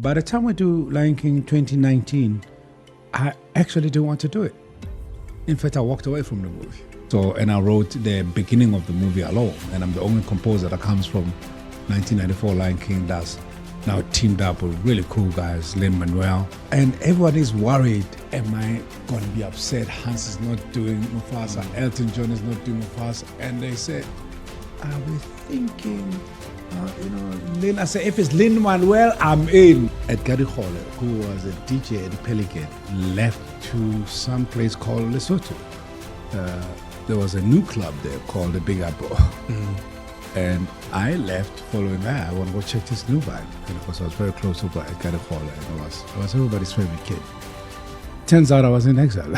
By the time we do Lion King 2019, I actually didn't want to do it. In fact, I walked away from the movie. So, and I wrote the beginning of the movie alone. And I'm the only composer that comes from 1994 Lion King that's now teamed up with really cool guys, Lin-Manuel. And everybody's worried, am I going to be upset? Hans is not doing Mufasa, Elton John is not doing Mufasa. And they said, are we thinking, Lin? I said, if it's Lin-Manuel, I'm in. Edgar Hole, who was a DJ at Pelican, left to some place called Lesotho. There was a new club there called the Big Apple. And I left following that. I want to go check this new vibe. And of course, I was very close to Edgar Hole, and I was everybody's favorite kid. Turns out I was in exile.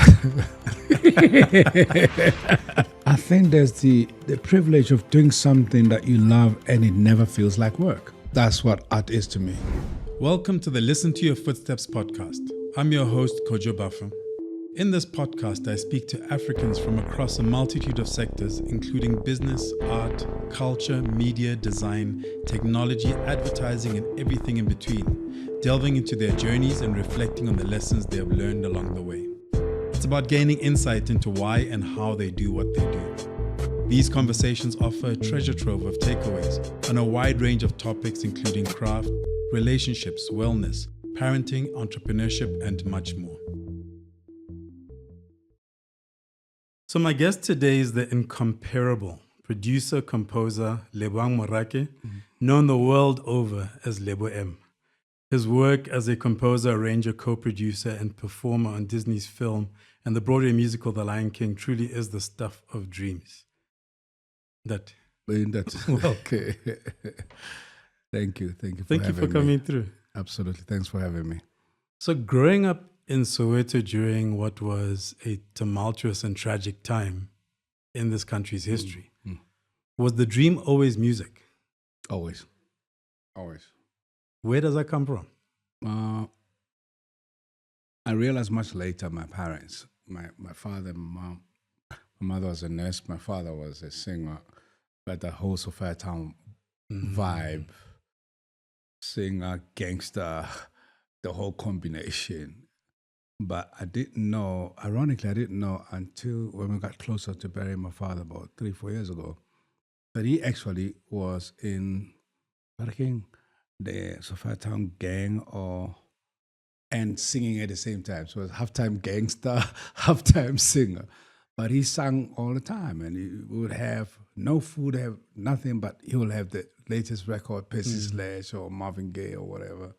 I think there's the privilege of doing something that you love and it never feels like work. That's what art is to me. Welcome to the Listen to Your Footsteps podcast. I'm your host, Kojo Baffoe. In this podcast, I speak to Africans from across a multitude of sectors, including business, art, culture, media, design, technology, advertising, and everything in between, delving into their journeys and reflecting on the lessons they have learned along the way. It's about gaining insight into why and how they do what they do. These conversations offer a treasure trove of takeaways on a wide range of topics, including craft, relationships, wellness, parenting, entrepreneurship, and much more. So my guest today is the incomparable producer-composer Lebohang Morake, known the world over as Lebo M. His work as a composer, arranger, co-producer, and performer on Disney's film and the Broadway musical The Lion King truly is the stuff of dreams. That's okay. Thank you for coming through. Absolutely, thanks for having me. So growing up in Soweto during what was a tumultuous and tragic time in this country's history, was the dream always music? Always. Where does that come from? I realized much later my parents, my father and my mom. My mother was a nurse, my father was a singer, but the whole Soweto vibe, singer, gangster, the whole combination. But I didn't know, ironically, until when we got closer to burying my father about 3-4 years ago, that he actually was in the Soweto gang and singing at the same time. So it was half-time gangster, half-time singer. But he sang all the time, and he would have no food, have nothing, but he will have the latest record, Percy Sledge or Marvin Gaye or whatever.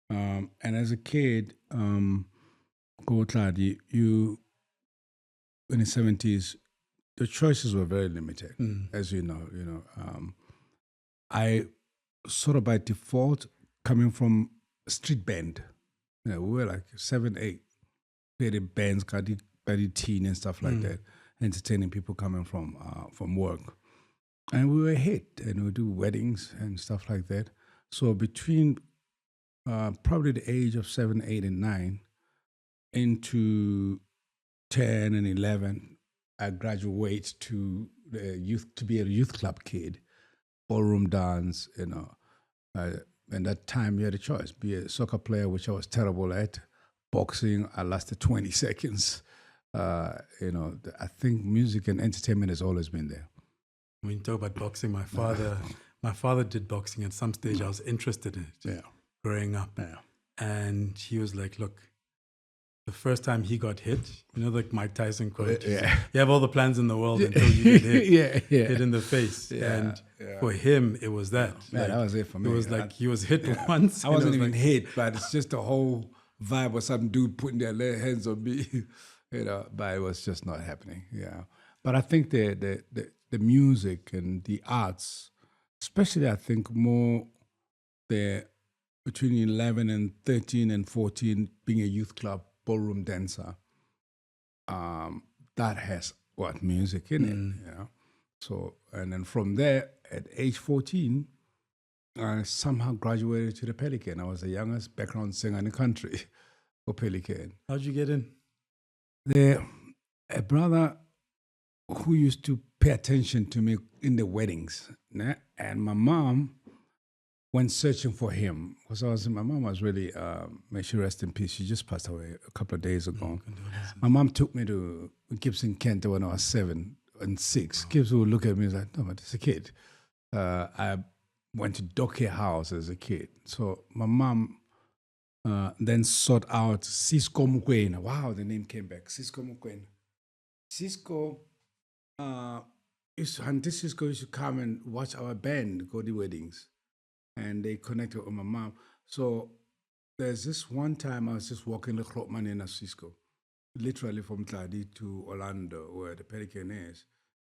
And as a kid, you in the 70s, the choices were very limited, as you know. I sort of by default coming from a street band. We were like 7, 8, created bands, Buddy Teen and stuff like that, entertaining people coming from work. And we were a hit, and we would do weddings and stuff like that. So between probably the age of 7, 8, and 9 into 10 and 11, I graduate to be a youth club kid, ballroom dance, and that time you had a choice, be a soccer player, which I was terrible at, boxing, I lasted 20 seconds. I think music and entertainment has always been there. When you talk about boxing, my father did boxing at some stage. I was interested in it growing up. Yeah. And he was like, look, the first time he got hit, like Mike Tyson quote, you have all the plans in the world until you get hit, hit in the face. Yeah, and for him, it was that. Yeah, that was it for me. It was like he was hit once. I wasn't even hit, but it's just the whole vibe of some dude putting their hands on me, but it was just not happening. Yeah. But I think the music and the arts, especially I think more between 11 and 13 and 14, being a youth club ballroom dancer, that has music in it, So, and then from there, at age 14, I somehow graduated to the Pelican. I was the youngest background singer in the country for Pelican. How'd you get in? A brother who used to pay attention to me in the weddings, and my mom went searching for him because my mom was really, may she rest in peace. She just passed away a couple of days ago. My mom took me to Gibson Kent when I was 7 and 6. Gibbs would look at me and was like, no, but it's a kid. I went to Doke House as a kid. So my mom then sought out Cisco Mukwena. Wow, the name came back. Cisco Mukwena. Cisco, Auntie Cisco used to come and watch our band go to weddings. And they connected with my mom. So there's this one time I was just walking the Klopman in Cisco, literally from Tladi to Orlando, where the Pelican is.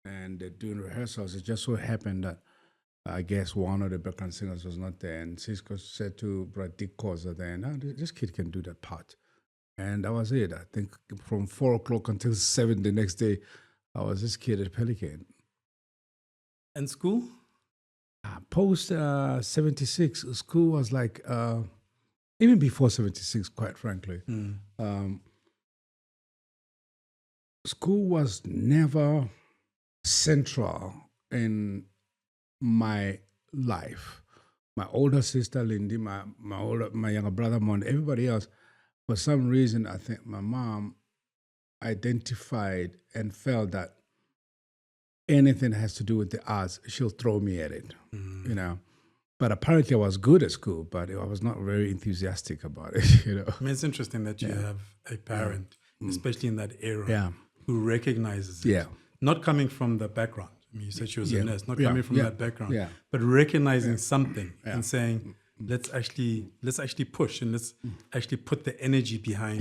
And doing rehearsals, it just so happened that I guess one of the background singers was not there. And Cisco said to Brad Dick Koza then, oh, this kid can do that part. And that was it. I think from 4 o'clock until 7 the next day, I was this kid at Pelican. And school? Post 76, school was like, even before 76, quite frankly. School was never central in my life. My older sister, Lindy, my younger brother, Mon, everybody else, for some reason, I think my mom identified and felt that anything that has to do with the arts, she'll throw me at it, you know. But apparently I was good at school, but I was not very enthusiastic about it, you know. I mean, it's interesting that you have a parent, especially in that era, who recognizes it. Not coming from the background. I mean, you said she was a nurse, not coming from that background, but recognizing something and saying, let's actually push and let's actually put the energy behind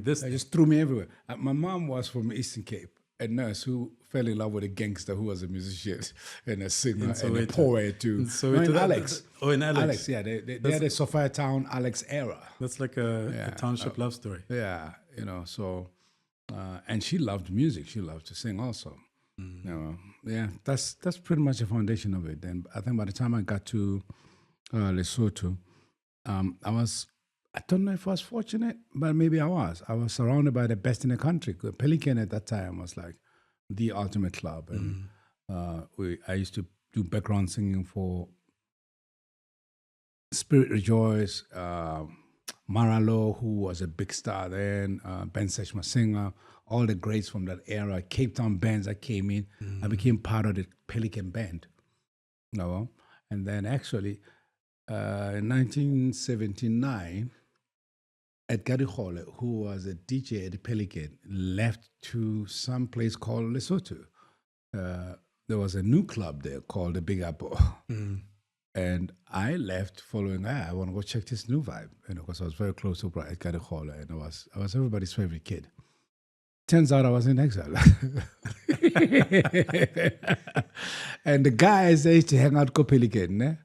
this. They just threw me everywhere. My mom was from Eastern Cape, a nurse who fell in love with a gangster who was a musician and a singer and a poet too. In Alex. In Alex. Alex, yeah. They had a Soweto Town Alex era. That's like a township love story. Yeah, you know, so, and she loved music. She loved to sing also. You know, yeah, that's pretty much the foundation of it. And I think by the time I got to Lesotho, I don't know if I was fortunate, but maybe I was. I was surrounded by the best in the country. Pelican at that time was like the ultimate club. And I used to do background singing for Spirit Rejoice, Maralo, who was a big star then, Ben Seshma singer, all the greats from that era, Cape Town bands that came in. I became part of the Pelican band. You know? And then actually, in 1979, Edgar Hole, who was a DJ at the Pelican, left to some place called Lesotho. There was a new club there called the Big Apple. And I left following, I want to go check this new vibe, you know, because I was very close to Edgar Hole, and I was everybody's favorite kid. Turns out I was in exile. And the guys, they used to hang out with Pelican,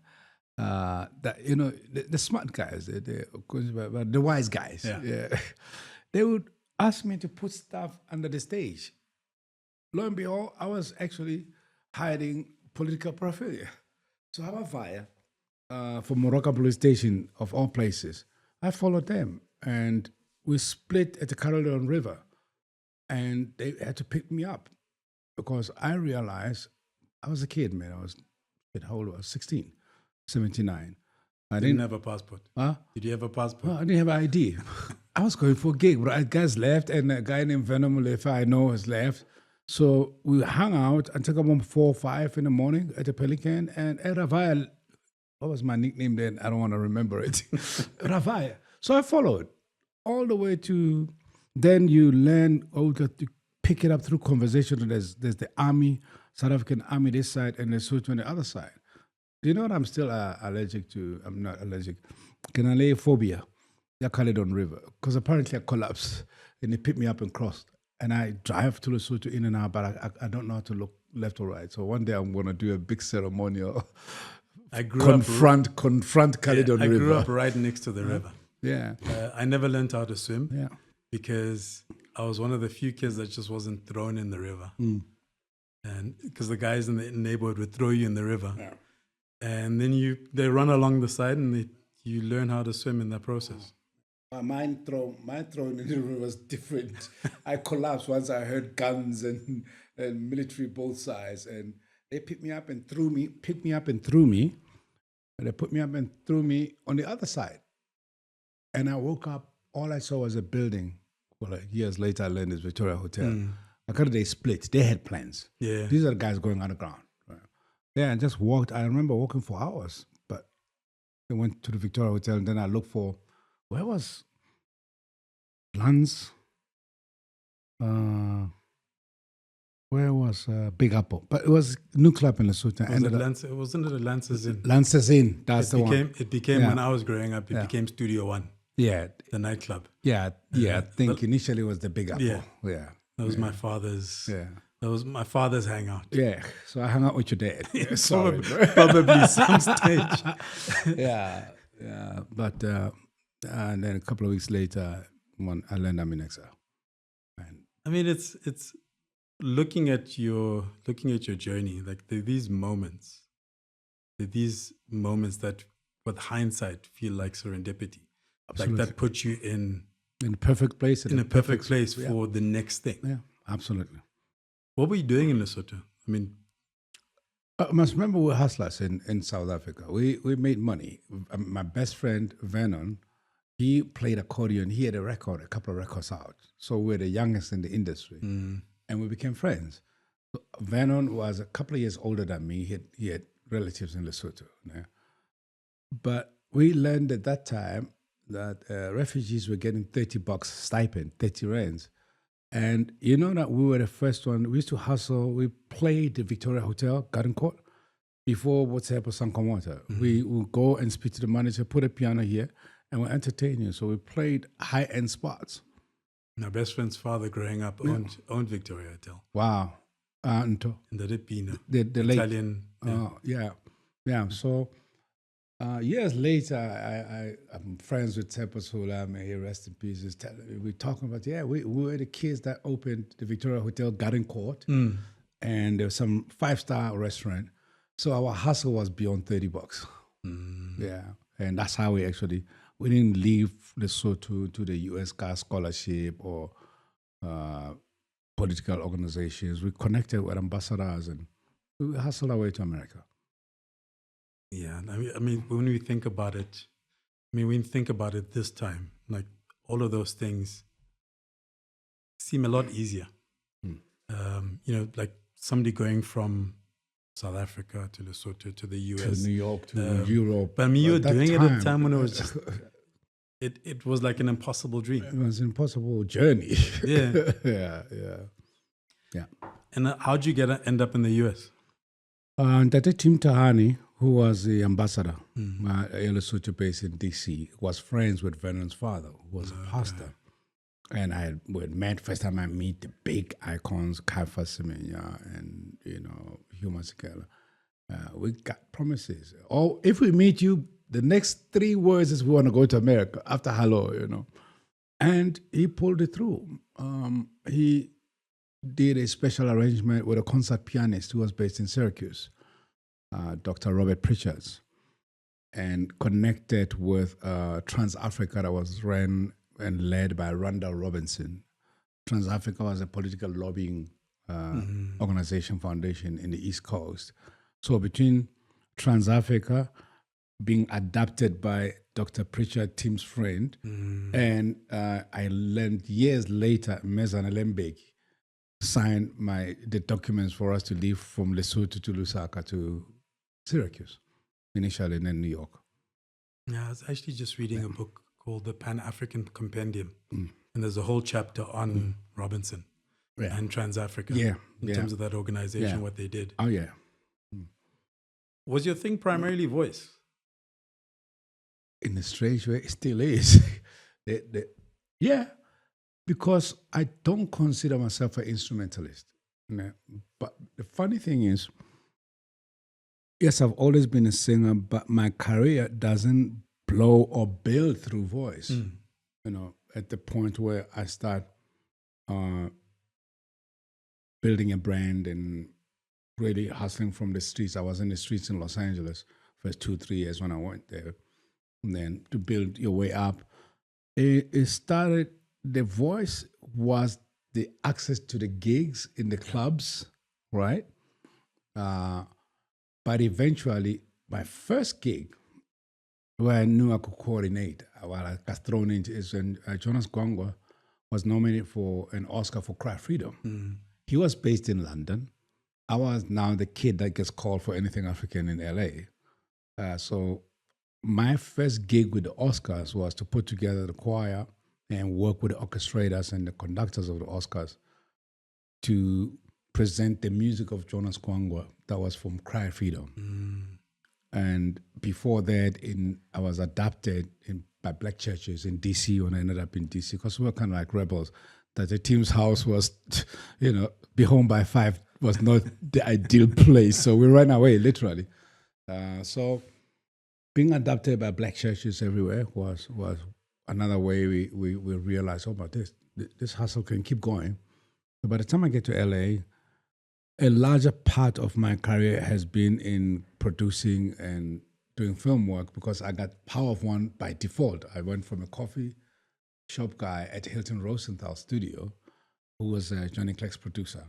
that, you know, the smart guys, the wise guys, they would ask me to put stuff under the stage. Lo and behold, I was actually hiding political paraphernalia. So how about fire from Morocco police station, of all places? I followed them, and we split at the Caroline River, and they had to pick me up because I realized I was a kid, man. I was, how old was I? 16. 79. I didn't have a passport. Huh? Did you have a passport? Oh, I didn't have an ID. I was going for a gig, but guys left, and a guy named Venom Lefa I know has left. So we hung out until about 4 or 5 in the morning at the Pelican, and at Ravaya, what was my nickname then? I don't want to remember it. Ravaya. So I followed all the way to, then you learn, to pick it up through conversation. There's the army, South African army this side, and Lesotho on the other side. Do you know what I'm still allergic to? I'm not allergic. Canaleophobia. They call it on river. Because apparently I collapsed and they picked me up and crossed. And I drive to Lesotho in and out, but I don't know how to look left or right. So one day I'm going to do a big ceremonial. Confront Caledon River. I grew up right next to the river. Yeah. I never learned how to swim. Yeah. Because I was one of the few kids that just wasn't thrown in the river. And because the guys in the neighborhood would throw you in the river. Yeah. And then they run along the side and you learn how to swim in that process. My throw in the river was different. I collapsed once I heard guns and military both sides, and they picked me up and threw me. And they put me up and threw me on the other side. And I woke up, all I saw was a building. Well, like years later, I learned it's Victoria Hotel. I got they split. They had plans. Yeah. These are the guys going underground. Right? Yeah, and just walked. I remember walking for hours, but I went to the Victoria Hotel and then I looked for, where was Lance? Where was Big Apple? But it was a new club in Lesotho. Wasn't it a Lance's Inn? Lance's Inn, that's the one. It became when I was growing up, it became Studio One. Yeah. The nightclub. Yeah, I think initially it was the Big Apple. Yeah. That was my father's. Yeah. That was my father's hangout. Yeah. So I hung out with your dad. Sorry, probably some stage. Yeah. But and then a couple of weeks later, I learned I'm in exile. And I mean, it's looking at your journey. Like these moments that, with hindsight, feel like serendipity. Absolutely. Like that puts you in a perfect place. In a perfect place for the next thing. Yeah, absolutely. What were you doing in Lesotho? I mean, I must remember we were hustlers in South Africa. We made money. My best friend, Vernon, he played accordion. He had a couple of records out. So we were the youngest in the industry. And we became friends. So Vernon was a couple of years older than me. He had relatives in Lesotho. Yeah. But we learned at that time that refugees were getting $30 stipend, 30 rands. And you know that we were the first one. We used to hustle. We played the Victoria Hotel, Garden Court, before WhatsApp or Sankamota. We would go and speak to the manager, put a piano here, and we'll entertain you. So we played high-end spots. My best friend's father growing up owned Victoria Hotel. Wow. In the Ripino. The Italian. Yeah. So years later, I'm friends with Tepa Sula, may he rest in peace. We're talking about, we were the kids that opened the Victoria Hotel Garden Court, and there was some 5-star restaurant. So our hustle was beyond $30. Yeah, and that's how we didn't leave Lesotho to the US Car Scholarship or political organizations. We connected with ambassadors and we hustled our way to America. Yeah, I mean, when we think about it, this time, like all of those things seem a lot easier. Like somebody going from South Africa to Lesotho to the US. To New York, to Europe. But I mean, you were doing it at a time when it was just, it was like an impossible dream. It was an impossible journey. Yeah. Yeah. And how'd you end up in the US? Tate Tim Tahani, who was the ambassador, Lesotho based in DC, was friends with Vernon's father, who was a pastor. And we had met, first time I meet the big icons, Kaifa Semenya and, Huma Sekela. We got promises. Oh, if we meet you, the next 3 words is we want to go to America after hello, And he pulled it through. He did a special arrangement with a concert pianist who was based in Syracuse, Dr. Robert Pritchards, and connected with Trans-Africa that was ran and led by Randall Robinson. Trans-Africa was a political lobbying organization foundation in the East Coast. So between Trans-Africa being adapted by Dr. Pritchard, Tim's friend, and I learned years later, Mezan Alembeki signed the documents for us to leave from Lesotho to Lusaka to Syracuse, initially, and then New York. Yeah, I was actually just reading a book called The Pan-African Compendium, and there's a whole chapter on Robinson and Trans-Africa in terms of that organization, what they did. Oh, yeah. Was your thing primarily voice? In a strange way, it still is. Yeah, because I don't consider myself an instrumentalist. But the funny thing is, yes, I've always been a singer, but my career doesn't blow or build through voice. At the point where I start building a brand and really hustling from the streets. I was in the streets in Los Angeles for 2-3 years when I went there. And then to build your way up, it started, the voice was the access to the gigs in the clubs, right? But eventually, my first gig, where I knew I could coordinate. What I got thrown into is when Jonas Gwangwa was nominated for an Oscar for Cry Freedom. He was based in London. I was now the kid that gets called for anything African in LA. So my first gig with the Oscars was to put together the choir and work with the orchestrators and the conductors of the Oscars to present the music of Jonas Gwangwa that was from Cry Freedom. And before that, I was adopted by black churches in DC when I ended up in DC, because we were kind of like rebels. That the team's house was, be home by 5 was not the ideal place. So we ran away, literally. So being adopted by black churches everywhere was another way we realized, oh, but this hustle can keep going. So by the time I get to LA, a larger part of my career has been in producing and doing film work, because I got Power of One by default. I went from a coffee shop guy at Hilton Rosenthal studio, who was Johnny Clegg's producer.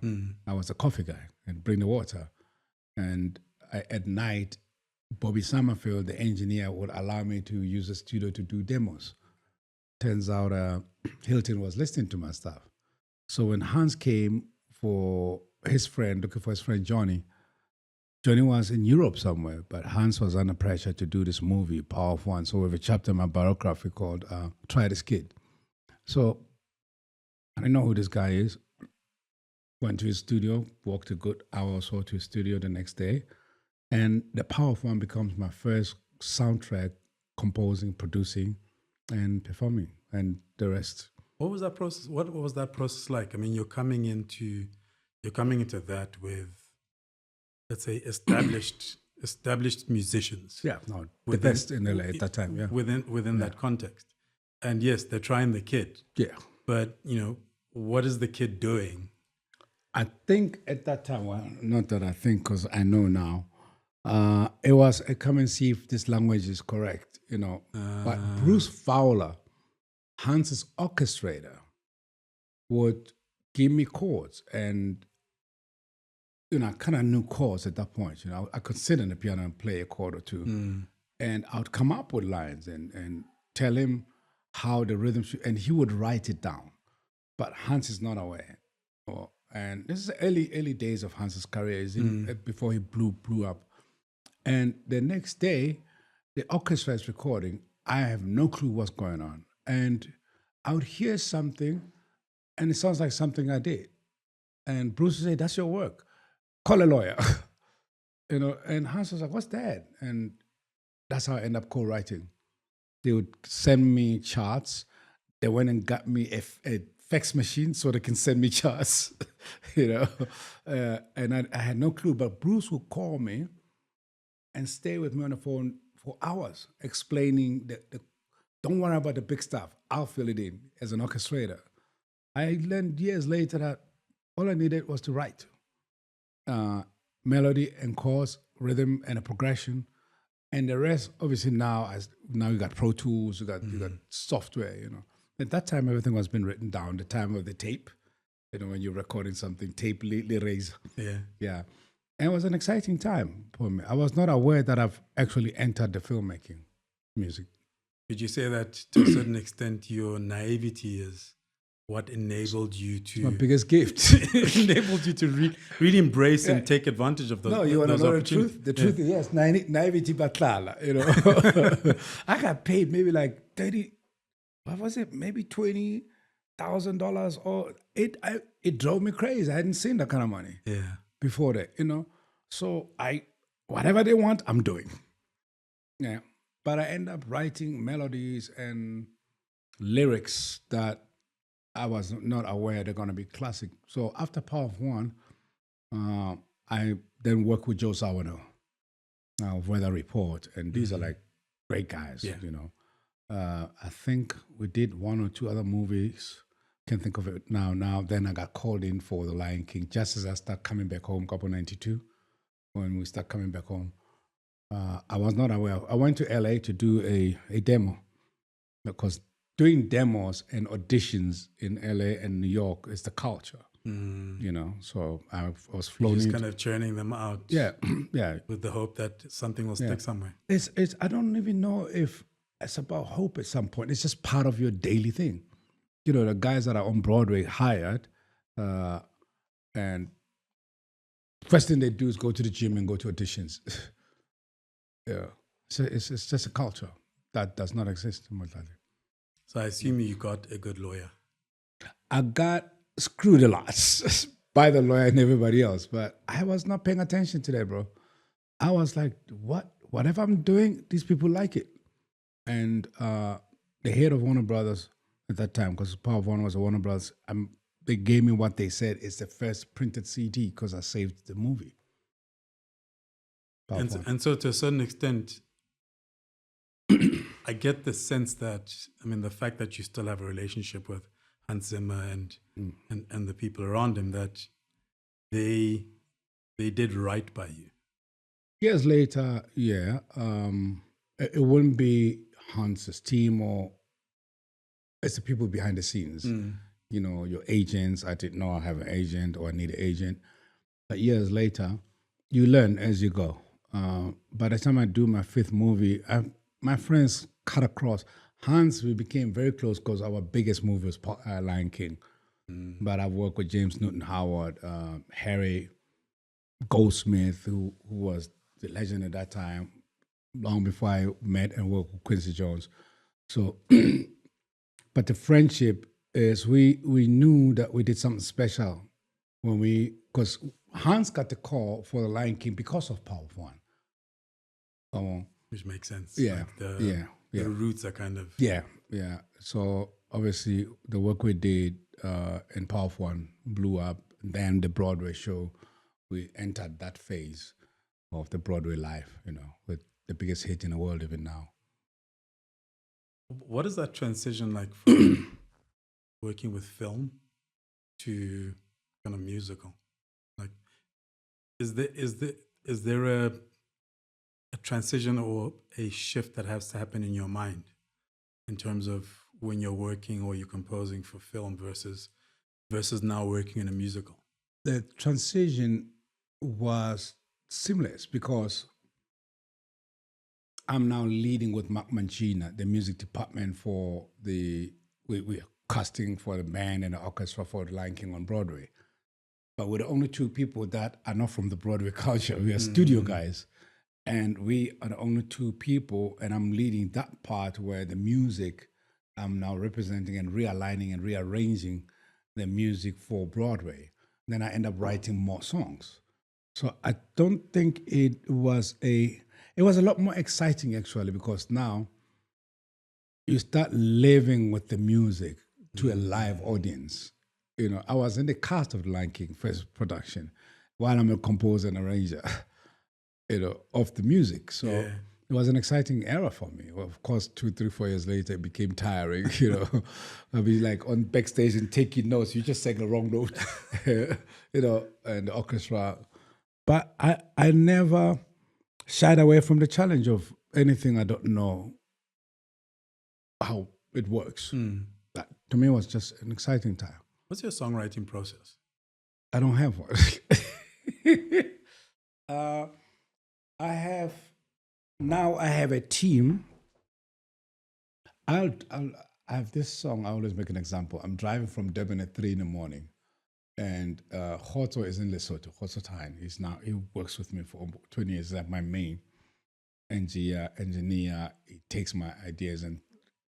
I was a coffee guy and bring the water. And at night, Bobby Summerfield, the engineer, would allow me to use the studio to do demos. Turns out Hilton was listening to my stuff. So when Hans came for his friend, looking for his friend Johnny was in Europe somewhere, but Hans was under pressure to do this movie, Power of One. So we have a chapter in my biography called Try This Kid. So I didn't know who this guy is. Went to his studio, walked a good hour or so to his studio the next day. And the Power of One becomes my first soundtrack, composing, producing, and performing, and the rest. What was that process? What was that process like? I mean, you're coming into that with, let's say, established musicians. Yeah, no, the best in LA at that time. Yeah, within that context, and yes, they're trying the kid. Yeah, but what is the kid doing? I think at that time, well, not that I think, because I know now, it was a come and see if this language is correct, But Bruce Fowler, Hans's orchestrator, would give me chords, and I kind of knew chords at that point. I could sit on the piano and play a chord or two, and I would come up with lines and tell him how the rhythm should, and he would write it down. But Hans is not aware. And this is the early days of Hans's career, before he blew up. And the next day, the orchestra is recording. I have no clue what's going on. And I would hear something, and it sounds like something I did. And Bruce would say, "That's your work. Call a lawyer." And Hans was like, "What's that?" And that's how I end up co-writing. They would send me charts. They went and got me a fax machine so they can send me charts, and I had no clue. But Bruce would call me and stay with me on the phone for hours, explaining that don't worry about the big stuff. I'll fill it in as an orchestrator. I learned years later that all I needed was to write. Melody and chords, rhythm and a progression. And the rest, obviously now you got Pro Tools, you got software, At that time, everything was been written down. The time of the tape, when you're recording something, tape raise. Yeah. And it was an exciting time for me. I was not aware that I've actually entered the filmmaking music. Would you say that to a certain extent, your naivety is what enabled you to... My biggest gift. Enabled you to really embrace and take advantage of those opportunities. No, you want to know the truth? The truth is, yes, naivety batlala, I got paid maybe like 30... What was it? Maybe $20,000, or it drove me crazy. I hadn't seen that kind of money before that, So whatever they want, I'm doing. Yeah, but I end up writing melodies and lyrics that I was not aware they're going to be classic. So after Power of One, I then work with Joe Soweto of Weather Report, and these are like great guys, I think we did one or two other movies. Can't think of it now. Then I got called in for The Lion King, just as I start coming back home, couple 92, when we start coming back home. I was not aware. I went to LA to do a demo, because doing demos and auditions in LA and New York is the culture. You know, so I was You're flown just in. kind of churning them out. Yeah, yeah. With the hope that something will stick somewhere. It's. I don't even know if it's about hope at some point. It's just part of your daily thing. You know, the guys that are on Broadway hired, and first thing they do is go to the gym and go to auditions. Yeah. So it's just a culture that does not exist in Morake. So I assume you got a good lawyer. I got screwed a lot by the lawyer and everybody else, but I was not paying attention to that, bro. I was like, whatever I'm doing, these people like it. And the head of Warner Brothers at that time, because Power of Warner was a Warner Brothers, they gave me what they said is the first printed CD because I saved the movie. And so to a certain extent, I get the sense that, I mean, the fact that you still have a relationship with Hans Zimmer and the people around him, that they did right by you. Years later, yeah, it wouldn't be Hans's team or it's the people behind the scenes. You know, your agents. I didn't know I have an agent or I need an agent. But years later, you learn as you go. By the time I do my fifth movie, my friends cut across. Hans, we became very close because our biggest movie was Lion King. But I've worked with James Newton Howard, Harry Goldsmith, who was the legend at that time, long before I met and worked with Quincy Jones. So, but the friendship is we knew that we did something special when because Hans got the call for the Lion King because of Power of One. Which makes sense. Yeah, like the roots are kind of... Yeah. So obviously the work we did in Power of One blew up. Then the Broadway show, we entered that phase of the Broadway life, you know, with the biggest hit in the world even now. What is that transition like from working with film to kind of musical? Like, is there a transition or a shift that has to happen in your mind in terms of when you're working or you're composing for film versus now working in a musical? The transition was seamless because I'm now leading with Mark Mancina, the music department for we're casting for the band and the orchestra for the Lion King on Broadway. But we're the only two people that are not from the Broadway culture. We are studio guys. And we are the only two people, and I'm leading that part where the music, I'm now representing and realigning and rearranging the music for Broadway. Then I end up writing more songs. So I don't think it was a lot more exciting actually, because now you start living with the music to a live audience. You know, I was in the cast of the Lion King first production while I'm a composer and arranger, you know, of the music. So it was an exciting era for me. Well, of course, 2, 3, 4 years later, it became tiring, you know. I'll be like on backstage and taking notes. You just sang the wrong note, you know, and the orchestra. But I never shied away from the challenge of anything I don't know how it works. That, to me, was just an exciting time. What's your songwriting process? I don't have one. I have a team. I have this song. I always make an example. I'm driving from Durban at 3 in the morning, and Kojo is in Lesotho. Kojo Time. He works with me for 20 years. He's like my main engineer. He takes my ideas and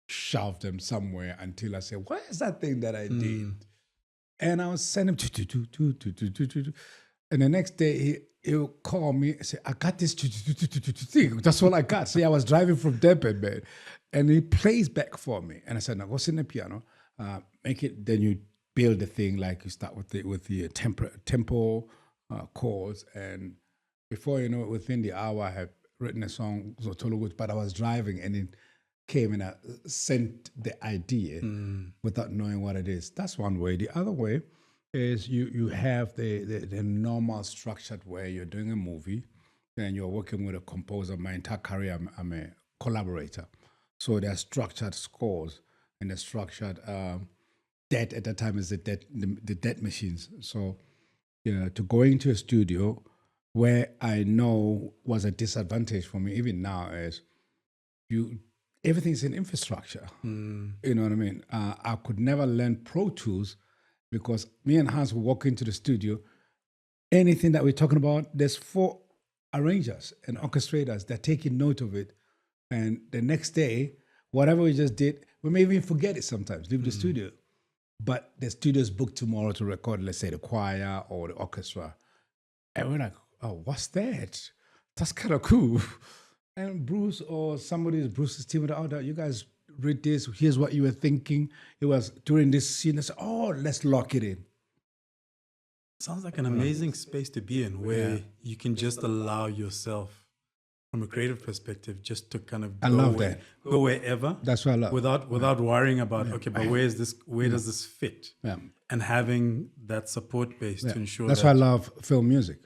shoves them somewhere until I say, "What is that thing that I did?" And I was sending him, and the next day he'll call me and say, "I got this thing." That's all I got. See, I was driving from Durban, man, and he plays back for me. And I said, "Now go sit in the piano, make it." Then you build the thing like you start with the tempo chords, and before you know it, within the hour, I had written a song, but I was driving, and it came and I sent the idea without knowing what it is. That's one way. The other way is you have the normal structured way. You're doing a movie, and you're working with a composer. My entire career, I'm a collaborator. So there are structured scores and the structured dead at that time as the dead machines. So to go into a studio where I know was a disadvantage for me, even now, is everything's in infrastructure. You know what I mean? I could never learn Pro Tools because me and Hans would walk into the studio. Anything that we're talking about, there's 4 arrangers and orchestrators that taking note of it. And the next day, whatever we just did, we may even forget it sometimes, leave the studio. But the studio's booked tomorrow to record, let's say, the choir or the orchestra. And we're like, oh, what's that? That's kind of cool. And Bruce's team, you guys read this, here's what you were thinking. It was during this scene, I said, oh, let's lock it in. Sounds like an amazing space to be in, where you can just allow yourself, from a creative perspective, just to kind of go wherever. That's what I love. Without worrying about, okay, but where does this fit? Yeah. And having that support base to ensure that's why I love film music.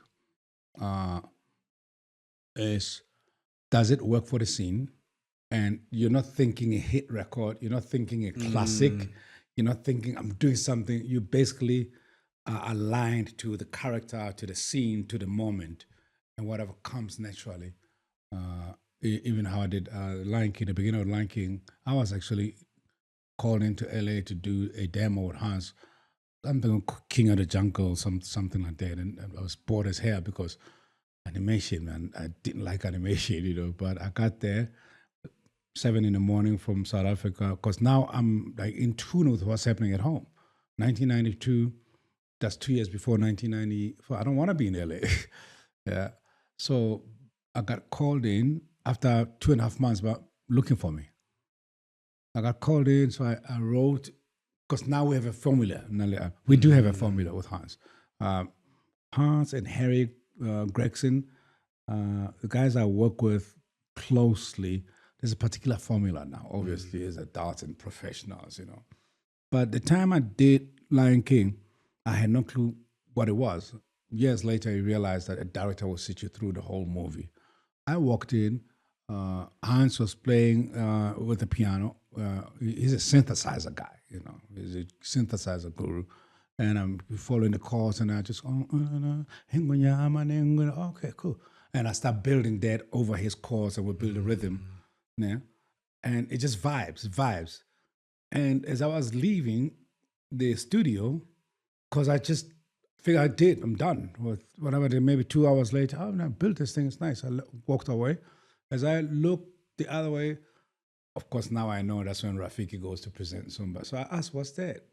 Does it work for the scene? And you're not thinking a hit record, you're not thinking a classic, you're not thinking I'm doing something. You basically are aligned to the character, to the scene, to the moment, and whatever comes naturally. Even how I did Lion King, the beginning of Lion King, I was actually called into LA to do a demo with Hans. I'm doing King of the Jungle, something like that, and I was bored as hell because animation, man, I didn't like animation, but I got there 7 a.m. from South Africa, because now I'm like in tune with what's happening at home. 1992, that's 2 years before 1994. I don't want to be in LA. Yeah. So I got called in after 2.5 months, but looking for me. I got called in, so I wrote, because now we have a formula. We do have a formula with Hans. Hans and Harry Gregson, the guys I work with closely, there's a particular formula now, obviously, as adults and professionals, But the time I did Lion King, I had no clue what it was. Years later, I realized that a director will sit you through the whole movie. I walked in, Hans was playing with the piano. He's a synthesizer guy, He's a synthesizer guru. And I'm following the chords, and I just, okay, cool. And I start building that over his chords, and we build a rhythm. Yeah. And it just vibes. And as I was leaving the studio, because I just figured I'm done with whatever. Maybe 2 hours later, I built this thing, it's nice. I walked away. As I looked the other way, of course, now I know that's when Rafiki goes to present Zumba. So I asked, what's that?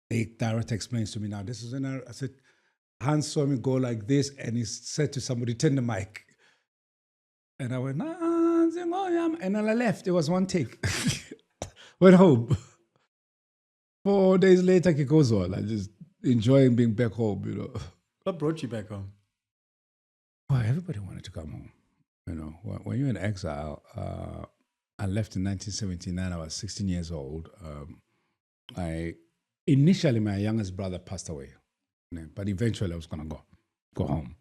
The director explains to me, now this is I said, Hans saw me go like this, and he said to somebody, turn the mic. And I went, and then I left. It was one take. Went home. 4 days later, it goes on. I just enjoying being back home, What brought you back home? Well, everybody wanted to come home. When you're in exile, I left in 1979. I was 16 years old. Initially, my youngest brother passed away, but eventually I was going to go home.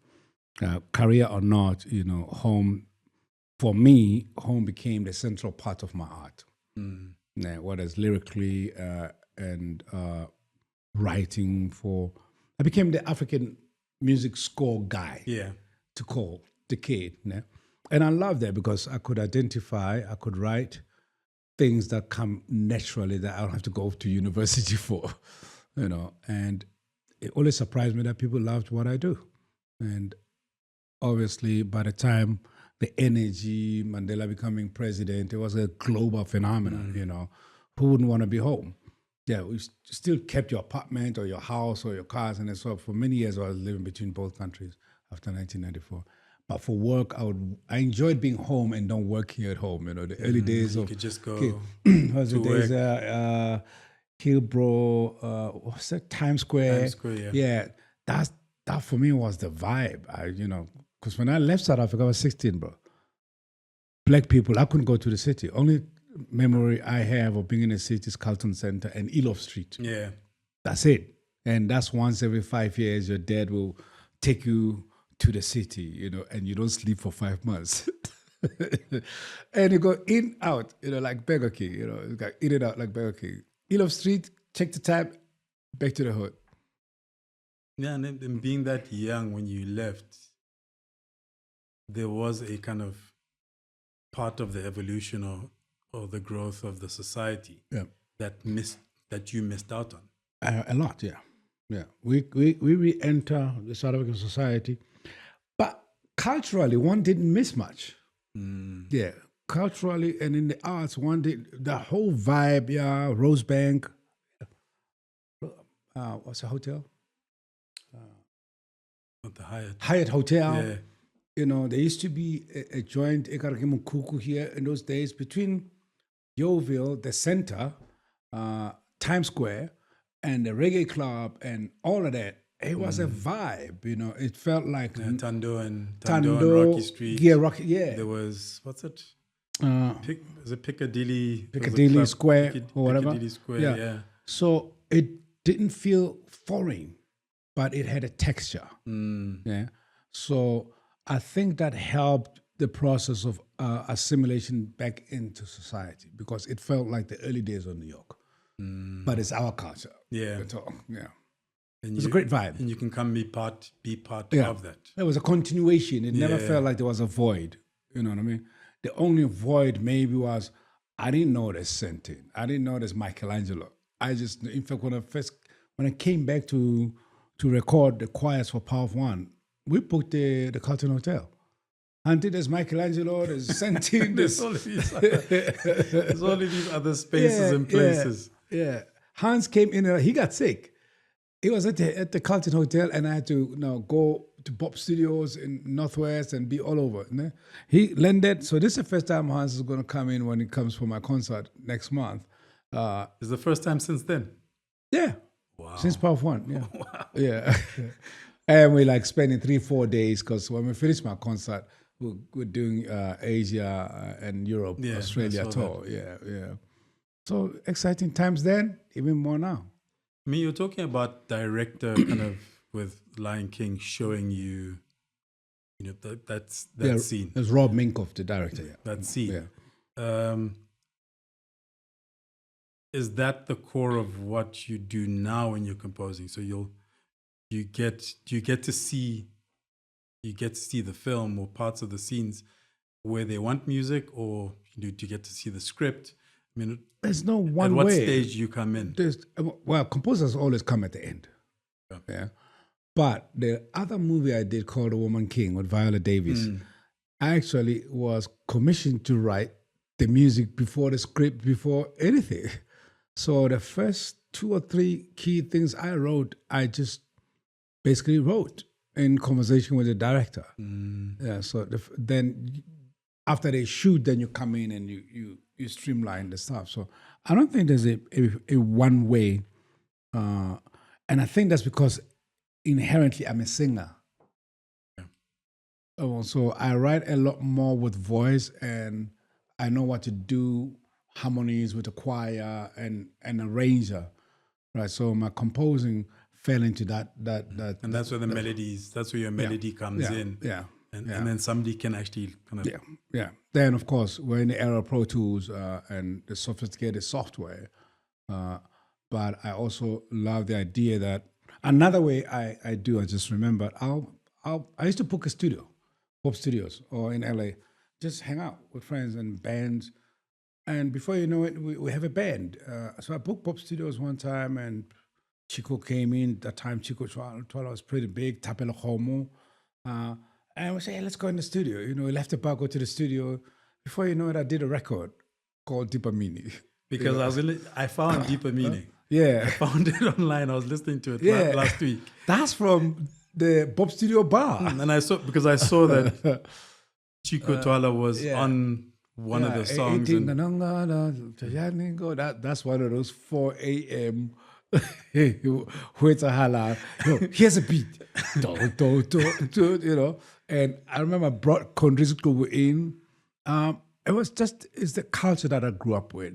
Career or not, home, for me, home became the central part of my art. Whether it's lyrically and writing I became the African music score guy to call the kid. And I love that because I could identify, I could write things that come naturally that I don't have to go to university for, and it always surprised me that people loved what I do. And obviously by the time the energy, Mandela becoming president, it was a global phenomenon, Who wouldn't want to be home? Yeah, we still kept your apartment or your house or your cars, and so for many years I was living between both countries after 1994. But for work, I enjoyed being home and not working at home. The early days you of could just go was the days Hillbrow, what's that? Times Square. Times Square, yeah. That for me was the vibe. Because when I left South Africa, I was 16, bro. Black people, I couldn't go to the city. Only memory I have of being in the city is Carlton Center and Elof Street. Yeah. That's it. And that's once every 5 years, your dad will take you to the city, and you don't sleep for 5 months. And you go in, out, like Burger King, you go in and out like Burger King. Elof Street, check the time, back to the hood. Yeah, and being that young when you left, there was a kind of part of the evolution or the growth of the society that you missed out on. A lot, yeah. Yeah. We re-enter the South African society, but culturally, one didn't miss much. Yeah. Culturally and in the arts, one did the whole vibe, Rosebank. What's the hotel? Not the Hyatt. Hyatt Hotel. Yeah. You know, there used to be a joint Ekarekimukuku here in those days between Yeoville, the center, Times Square, and the reggae club and all of that. It was a vibe, you know. It felt like Tando and Rocky Street. Yeah, Rocky. Yeah. There was what's it? Is it Piccadilly Piccadilly Square or whatever. Piccadilly Square. Yeah. So it didn't feel foreign, but it had a texture. Yeah. So I think that helped the process of assimilation back into society because it felt like the early days of New York. But it's our culture. Yeah. Yeah. And it's a great vibe. And you can come be part of that. There was a continuation. It never felt like there was a void. You know what I mean? The only void maybe was I didn't know there's Sentin. I didn't know there's Michelangelo. I just, in fact, when I came back to record the choirs for Power of One, we booked the Carlton Hotel. And there's Michelangelo, there's Sentin, there's all of these other spaces and places. Yeah. Hans came in, he got sick. He was at the Carlton Hotel, and I had to go to Bob Studios in Northwest and be all over. Ne? He landed. So this is the first time Hans is going to come in when he comes for my concert next month. It's the first time since then? Yeah. Wow. Since Power of One. Yeah. Wow. Yeah. And we spending 3-4 days because when we finish my concert, we're doing Asia and Europe, Australia tour. That. Yeah. So exciting times then, even more now. I mean, you're talking about director kind of with Lion King showing you, that scene. It's Rob Minkoff, the director. Yeah. That scene. Yeah. Is that the core of what you do now when you're composing? So you get to see the film or parts of the scenes where they want music, or do you get to see the script? I mean, there's no one way. At what stage you come in? Composers always come at the end. Yeah. But the other movie I did called A Woman King with Viola Davis, I actually was commissioned to write the music before the script, before anything. So the first 2 or 3 key things I wrote, I just basically wrote in conversation with the director. Yeah. So then after they shoot, then you come in and you streamline the stuff. So I don't think there's a one way. And I think that's because inherently I'm a singer. Yeah. So I write a lot more with voice, and I know what to do, harmonies with the choir and arranger. Right. So my composing fell into that. And that's where that's where your melody comes in. Yeah. And then somebody can actually kind of... Yeah. Then, of course, we're in the era of Pro Tools and the sophisticated software. But I also love the idea that another way I just remembered, I used to book a studio, Pop Studios, or in LA, just hang out with friends and bands. And before you know it, we have a band. So I booked Pop Studios one time, and Chico came in. That time, Chico Twala was pretty big, Tapelo Homo. And we said, hey, let's go in the studio. We left the bar, go to the studio. Before you know it, I did a record called Deeper Meaning. Because I found Deeper Meaning. Yeah. I found it online. I was listening to it last week. That's from the Bob Studio bar. And I saw that Chico Twala was on one of the songs. That's one of those 4 a.m. Here's a beat. And I remember I brought Kondrizko in. It's the culture that I grew up with.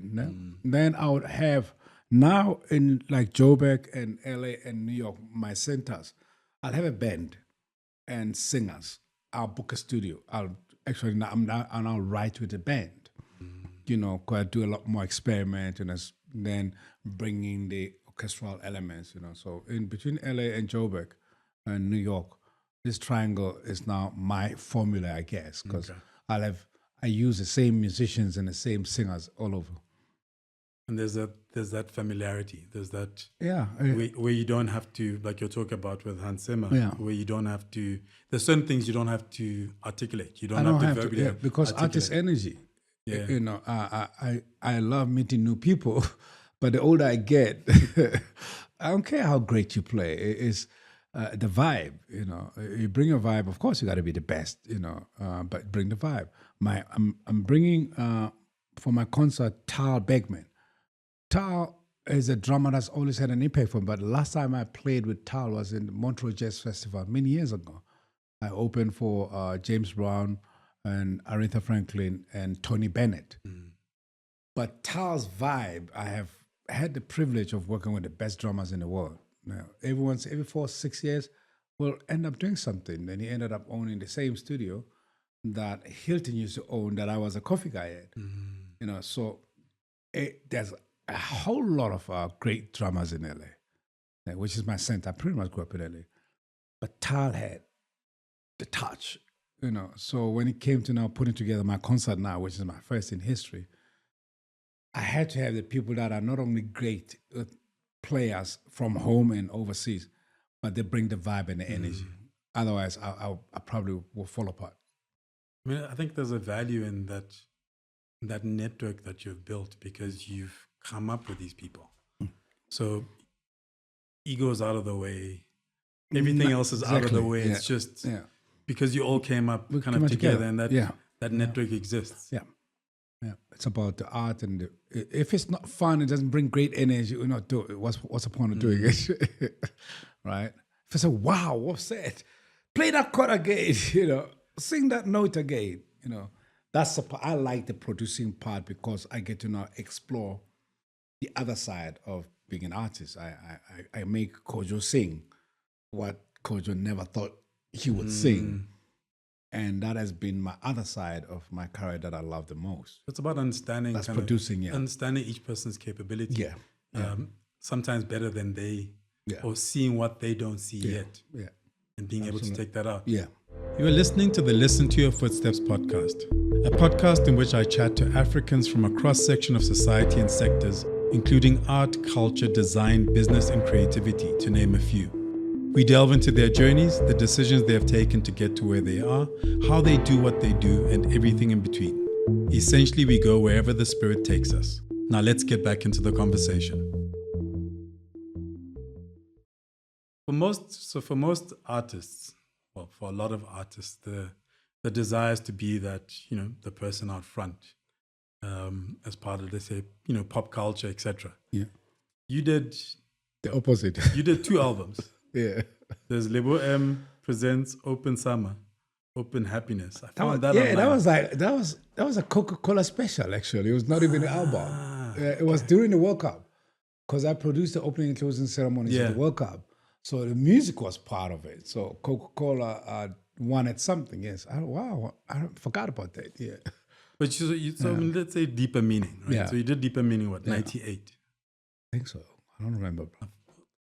Then I would have, now in Joburg and LA and New York, my centers, I'll have a band and singers. I'll book a studio. I'll write with the band. Because I do a lot more experiment and then bringing the orchestral elements, So in between LA and Joburg and New York, this triangle is now my formula, I guess, because I use the same musicians and the same singers all over. And there's that familiarity. There's that where you don't have to, like you're talking about with Hans Zimmer, where you don't have to. There's certain things you don't have to articulate. You don't have to verbally because articulate. artist energy. Yeah. I love meeting new people, but the older I get, I don't care how great you play. It's the vibe. You bring a vibe. Of course, you got to be the best. But bring the vibe. I'm bringing for my concert Tal Begman. Tal is a drummer that's always had an impact for me, but the last time I played with Tal was in the Montreux Jazz Festival many years ago. I opened for James Brown and Aretha Franklin and Tony Bennett. But Tal's vibe, I have had the privilege of working with the best drummers in the world. Now, every 4 or 6 years, we'll end up doing something. Then he ended up owning the same studio that Hilton used to own that I was a coffee guy at. So there's a whole lot of great drummers in LA, which is my center. I pretty much grew up in LA. But Tal had the touch, So when it came to now putting together my concert now, which is my first in history, I had to have the people that are not only great players from home and overseas, but they bring the vibe and the energy. Otherwise, I probably will fall apart. I mean, I think there's a value in that network that you've built because you've come up with these people. So ego's out of the way. Everything else is out of the way. It's just because you all came up together and that network exists. Yeah. It's about the art and if it's not fun, it doesn't bring great energy, we'll not do it. What's the point of doing it? Right? If I say, wow, what's that? Play that chord again, sing that note again, That's the part. I like the producing part because I get to now explore the other side of being an artist. I make Kojo sing what Kojo never thought he would sing. And that has been my other side of my career that I love the most. It's about understanding. That's producing, understanding each person's capability. Sometimes better than or seeing what they don't see yet. And being able to take that out. Yeah. You are listening to the Listen to Your Footsteps podcast, a podcast in which I chat to Africans from a cross-section of society and sectors, including art, culture, design, business, and creativity, to name a few. We delve into their journeys, the decisions they have taken to get to where they are, how they do what they do, and everything in between. Essentially, we go wherever the spirit takes us. Now let's get back into the conversation. For most artists, well, for a lot of artists, the desire is to be that, the person out front, as part of, let's say, pop culture, etc. Yeah. You did the opposite. You did 2 albums. Yeah. There's Lebo M presents Open Summer, Open Happiness. I found that was a Coca-Cola special, actually. It was not even an album. It was during the World Cup because I produced the opening and closing ceremonies of the World Cup. So the music was part of it. So Coca-Cola wanted something, yes. I forgot about that, yeah. But let's say deeper meaning, right? Yeah. So you did deeper meaning, 98? I think so. I don't remember.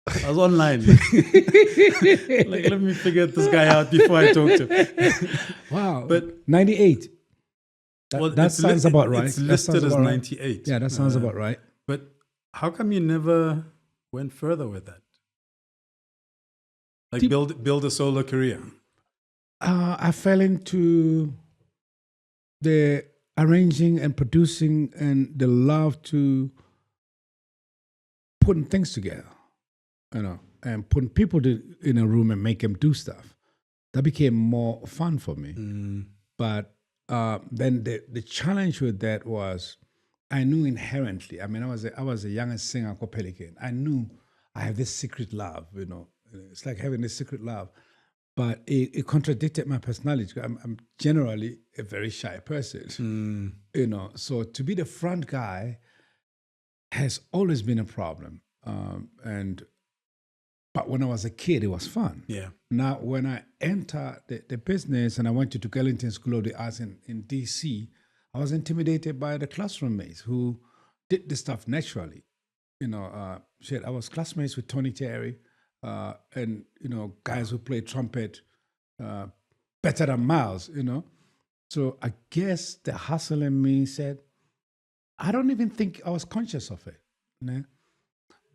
I was online. Let me figure this guy out before I talk to him. Wow. But 98. That sounds about right. It's listed as 98. Right. Yeah, that sounds about right. But how come you never went further with that? Like build a solo career? I fell into the arranging and producing and the love to putting things together. And putting people in a room and make them do stuff. That became more fun for me. But then the challenge with that was, I knew inherently. I mean, I was the youngest singer called Pelican. I knew I have this secret love. It's like having this secret love, but it contradicted my personality. I'm generally a very shy person. So to be the front guy has always been a problem. But when I was a kid, it was fun. Yeah. Now, when I entered the business and I went to Duke Ellington School of the Arts in D.C., I was intimidated by the classroom mates who did this stuff naturally. I was classmates with Tony Terry, and guys who play trumpet better than Miles. So I guess the hustle in me said, I don't even think I was conscious of it.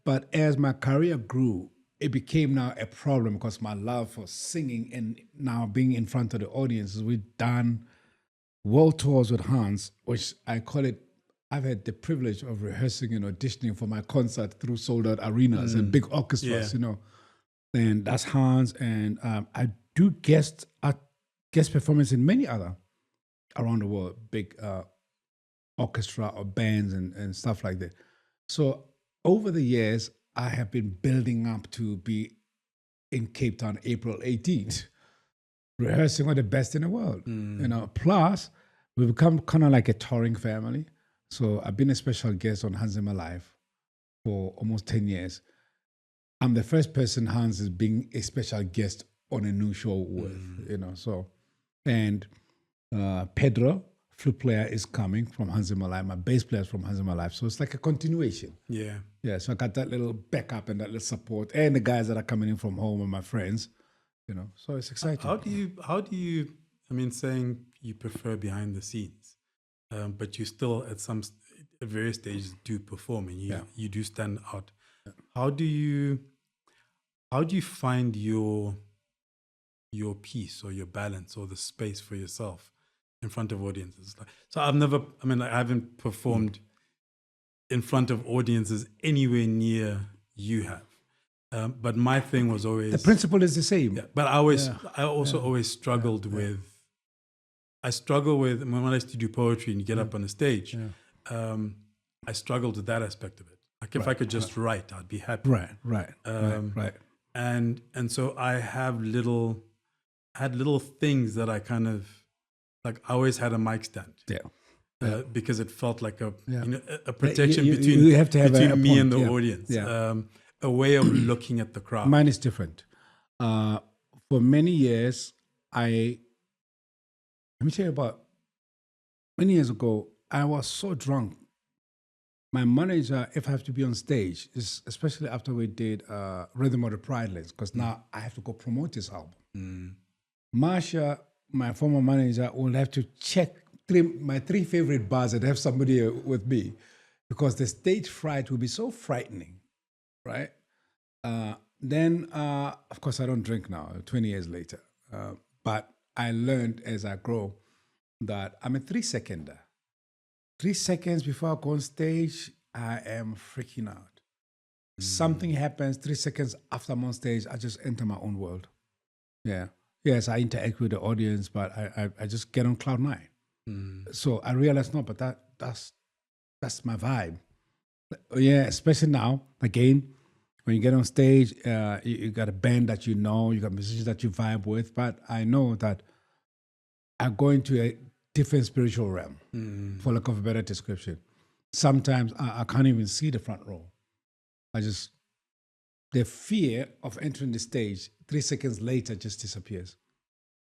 But as my career grew, it became now a problem because my love for singing and now being in front of the audiences. We've done world tours with Hans, which I call it, I've had the privilege of rehearsing and auditioning for my concert through sold-out arenas and big orchestras, And that's Hans. And I do guest performance in many other around the world, big orchestra or bands and stuff like that. So over the years, I have been building up to be in Cape Town April 18th, rehearsing with the best in the world. Plus, we've become kind of like a touring family. So I've been a special guest on Hans in My Life for almost 10 years. I'm the first person Hans is being a special guest on a new show with, and Pedro, flute player, is coming from Hans in My Life. My bass player is from Hans in My Life. So it's like a continuation. Yeah, so I got that little backup and that little support, and the guys that are coming in from home and my friends, so it's exciting. How do you, saying you prefer behind the scenes, but you still at various stages do perform and you do stand out. Yeah. How do you find your piece or your balance or the space for yourself in front of audiences? So I haven't performed in front of audiences anywhere near you have. But my thing was always... The principle is the same. Yeah, but I also always struggled with... I struggle with... when I used to do poetry and you get up on the stage, I struggled with that aspect of it. Like if I could just write, I'd be happy. Right. And so I had little things that I kind of... Like I always had a mic stand. Because it felt like a protection between me and the audience. A way of looking at the crowd. Mine is different. For many years, let me tell you about, many years ago, I was so drunk. My manager, if I have to be on stage, especially after we did Rhythm of the Prideless, because now I have to go promote this album. Marsha, my former manager, will have to check my 3 favorite bars and have somebody with me, because the stage fright will be so frightening, right? Then, of course, I don't drink now, 20 years later. But I learned as I grow that I'm a 3-seconder. 3 seconds before I go on stage, I am freaking out. Something happens 3 seconds after I'm on stage, I just enter my own world. Yes, I interact with the audience, but I just get on cloud 9. So I realized, no, but that's my vibe. Especially now, again, when you get on stage, you got a band that you got musicians that you vibe with, but I know that I go into a different spiritual realm, for lack of a better description. Sometimes I can't even see the front row. The fear of entering the stage 3 seconds later just disappears.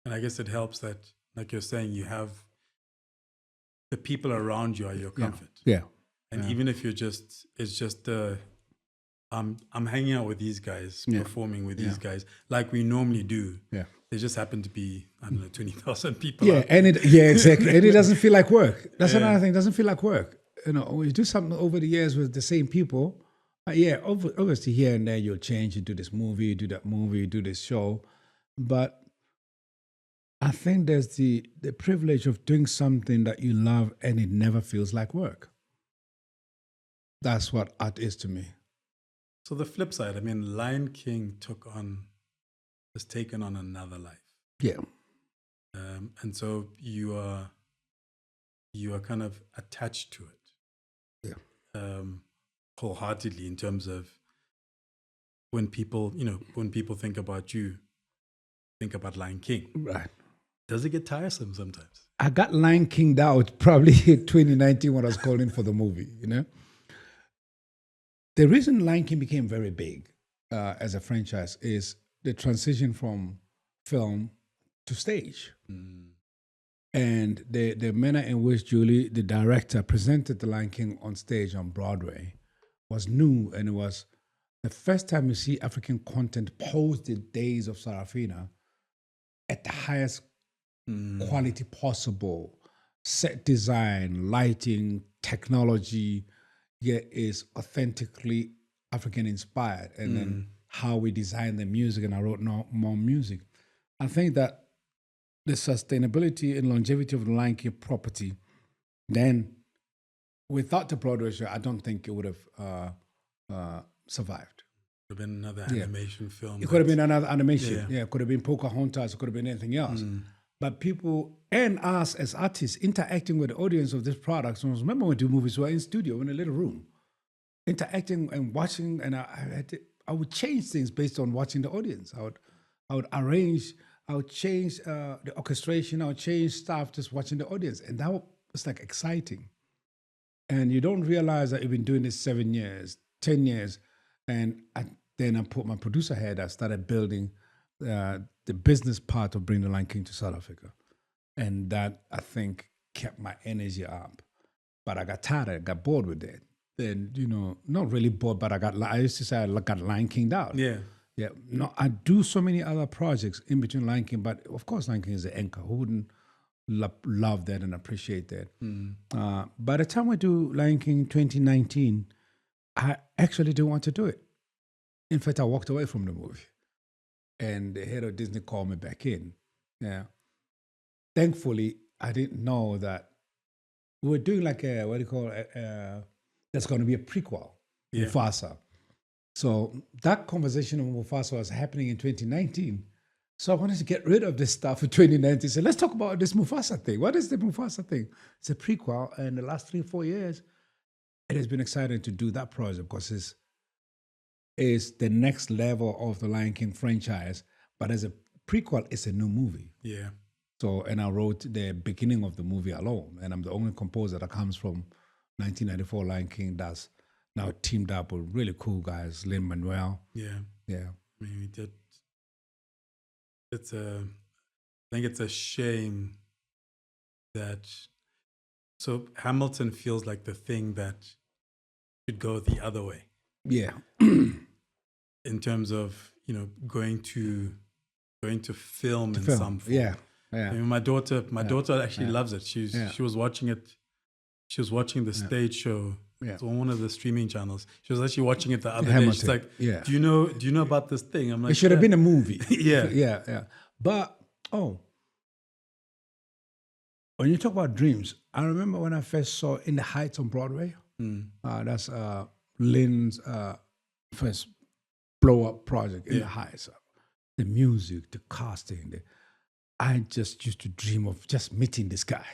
And I guess it helps that, like you're saying, you have the people around you are your comfort. And even if it's just I'm hanging out with these guys, performing with these guys, like we normally do. There just happen to be, 20,000 people. Exactly. And it doesn't feel like work. That's another thing. It doesn't feel like work. You do something over the years with the same people. Obviously here and there you'll change. You do this movie, you do that movie, you do this show. But I think there's the privilege of doing something that you love and it never feels like work. That's what art is to me. So the flip side, Lion King has taken on another life. And so you are kind of attached to it. Wholeheartedly, in terms of when people think about you, think about Lion King. Right. Does it get tiresome sometimes? I got Lion Kinged out probably in 2019 when I was calling for the movie, The reason Lion King became very big as a franchise is the transition from film to stage. And the manner in which Julie, the director, presented the Lion King on stage on Broadway was new, and it was the first time you see African content post the days of Sarafina at the highest quality possible. Set design, lighting, technology, is authentically African inspired. And then how we design the music, and I wrote more music. I think that the sustainability and longevity of the Lion King property, then without the Broadway show, I don't think it would have survived. Could have been another animation film. It could have been another animation. Yeah, it could have been Pocahontas. It could have been anything else. But people and us as artists interacting with the audience of this product. So remember, when we do movies, we were in studio in a little room, interacting and watching. And I would change things based on watching the audience. I would arrange. I would change the orchestration. I would change stuff just watching the audience, and that was like exciting. And you don't realize that you've been doing this 7 years, 10 years. And then I put my producer head. I started building the business part of bringing the Lion King to South Africa. And that, I think, kept my energy up. But I got tired. I got bored with it. Then, not really bored, but I used to say I got Lion Kinged out. Yeah. Yeah. No, I do so many other projects in between Lion King, but of course Lion King is the anchor. Who wouldn't love that and appreciate that? By the time we do Lion King 2019, I actually didn't want to do it. In fact, I walked away from the movie. And the head of Disney called me back in. Yeah. Thankfully, I didn't know that we were doing like that's going to be a prequel, Mufasa. So that conversation of Mufasa was happening in 2019. So I wanted to get rid of this stuff in 2019. So let's talk about this Mufasa thing. What is the Mufasa thing? It's a prequel. And the last 3-4 years, it has been exciting to do that project because it's the next level of the Lion King franchise. But as a prequel, it's a new movie. Yeah. So, and I wrote the beginning of the movie alone. And I'm the only composer that comes from 1994 Lion King that's now teamed up with really cool guys, Lin-Manuel. Yeah. Yeah. I mean, we did. I think it's a shame that, so Hamilton feels like the thing that should go the other way. Yeah. In terms of, going to film in some form. Yeah. Yeah. I mean, my daughter actually loves it. She was watching it. She was watching the stage show. Yeah. It's on one of the streaming channels. She was actually watching it the other Hamilton. day. She's like, do you know about this thing? I'm like, it should have been a movie. Yeah. Yeah. But, when you talk about dreams, I remember when I first saw In the Heights on Broadway. That's Lin's first blow-up project, In the Heights. The music, the casting. I just used to dream of just meeting this guy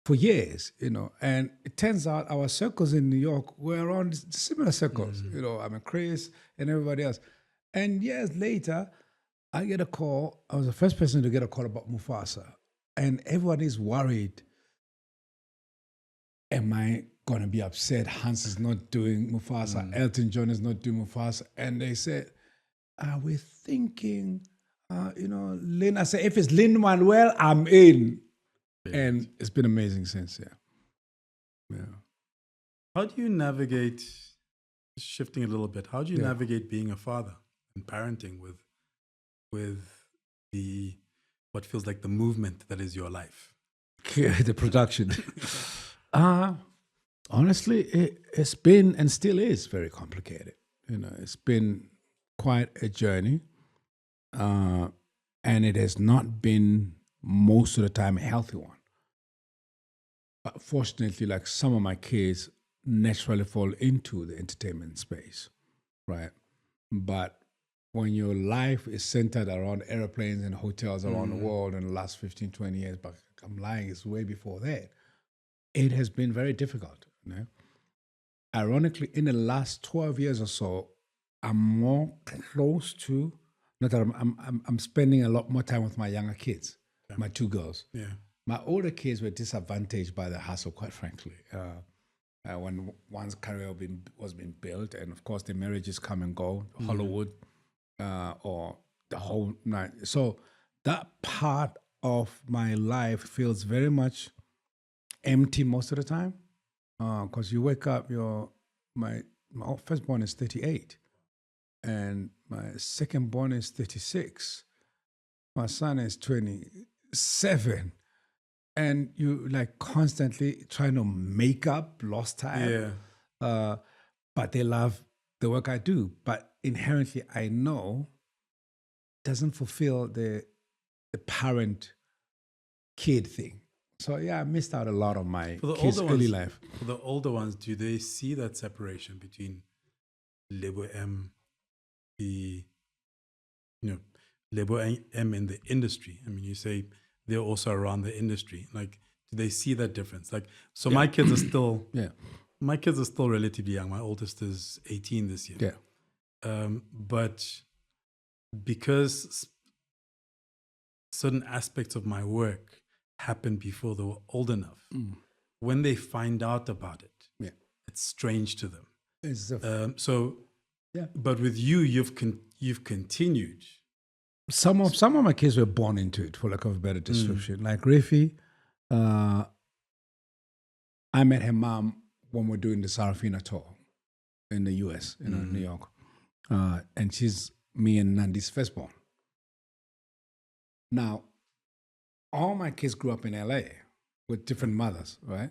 for years, And it turns out our circles in New York were around similar circles. I mean, Chris and everybody else. And years later, I get a call. I was the first person to get a call about Mufasa. And everyone is worried. Am I going to be upset? Hans is not doing Mufasa. Elton John is not doing Mufasa. And they said, we're thinking, Lin. I said, if it's Lin-Manuel, I'm in. And it's been amazing since, yeah. How do you navigate, shifting a little bit, how do you navigate being a father and parenting with what feels like the movement that is your life? The production. Honestly, it's been and still is very complicated. It's been quite a journey. And it has not been most of the time a healthy one. But fortunately, like some of my kids naturally fall into the entertainment space, right? But when your life is centered around airplanes and hotels around the world in the last 15, 20 years, but I'm lying, it's way before that, it has been very difficult. Ironically, in the last 12 years or so, I'm more close to, not that I'm spending a lot more time with my younger kids, my two girls. Yeah. My older kids were disadvantaged by the hustle, quite frankly. When one's career was being built, and of course the marriages come and go, Hollywood, or the whole night. So that part of my life feels very much empty most of the time. Because you wake up, my my firstborn is 38, and my secondborn is 36. My son is 27, and you like constantly trying to make up lost time. But they love the work I do. But inherently, I know it doesn't fulfill the parent-kid thing. So yeah, I missed out a lot of my kids' early life. For the older ones, do they see that separation between Lebo M, Lebo M in the industry? I mean, you say they're also around the industry. Like, do they see that difference? Like, so my kids are still my kids are still relatively young. My oldest is 18 this year. But because certain aspects of my work happened before they were old enough, when they find out about it, it's strange to them. But with you, you've continued. Some of my kids were born into it, for lack of a better description. Like Refi, I met her mom when we're doing the Sarafina tour in the US, New York. And she's me and Nandi's firstborn. Now, all my kids grew up in LA with different mothers, right?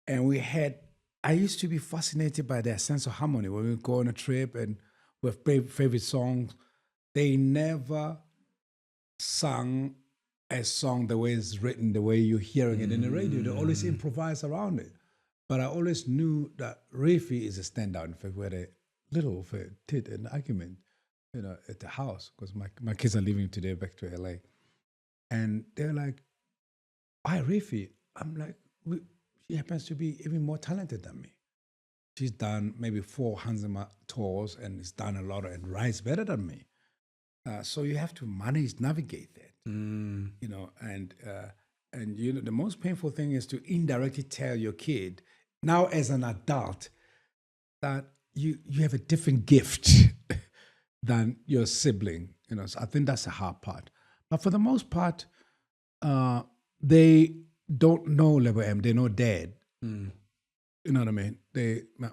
And I used to be fascinated by their sense of harmony. When we go on a trip and with favorite songs, they never sang a song the way it's written, the way you're hearing it in the radio. They always improvise around it. But I always knew that Refi is a standout. In fact, we had a little tit and argument, at the house, because my kids are leaving today back to LA. And they're like, why Refi? I'm like, she happens to be even more talented than me. She's done maybe 4 Hanzima tours and has done a lot and writes better than me. So you have to navigate that, and the most painful thing is to indirectly tell your kid now as an adult that you have a different gift than your sibling. So I think that's the hard part. But for the most part, they don't know Lebo M. They know Dad. You know what I mean?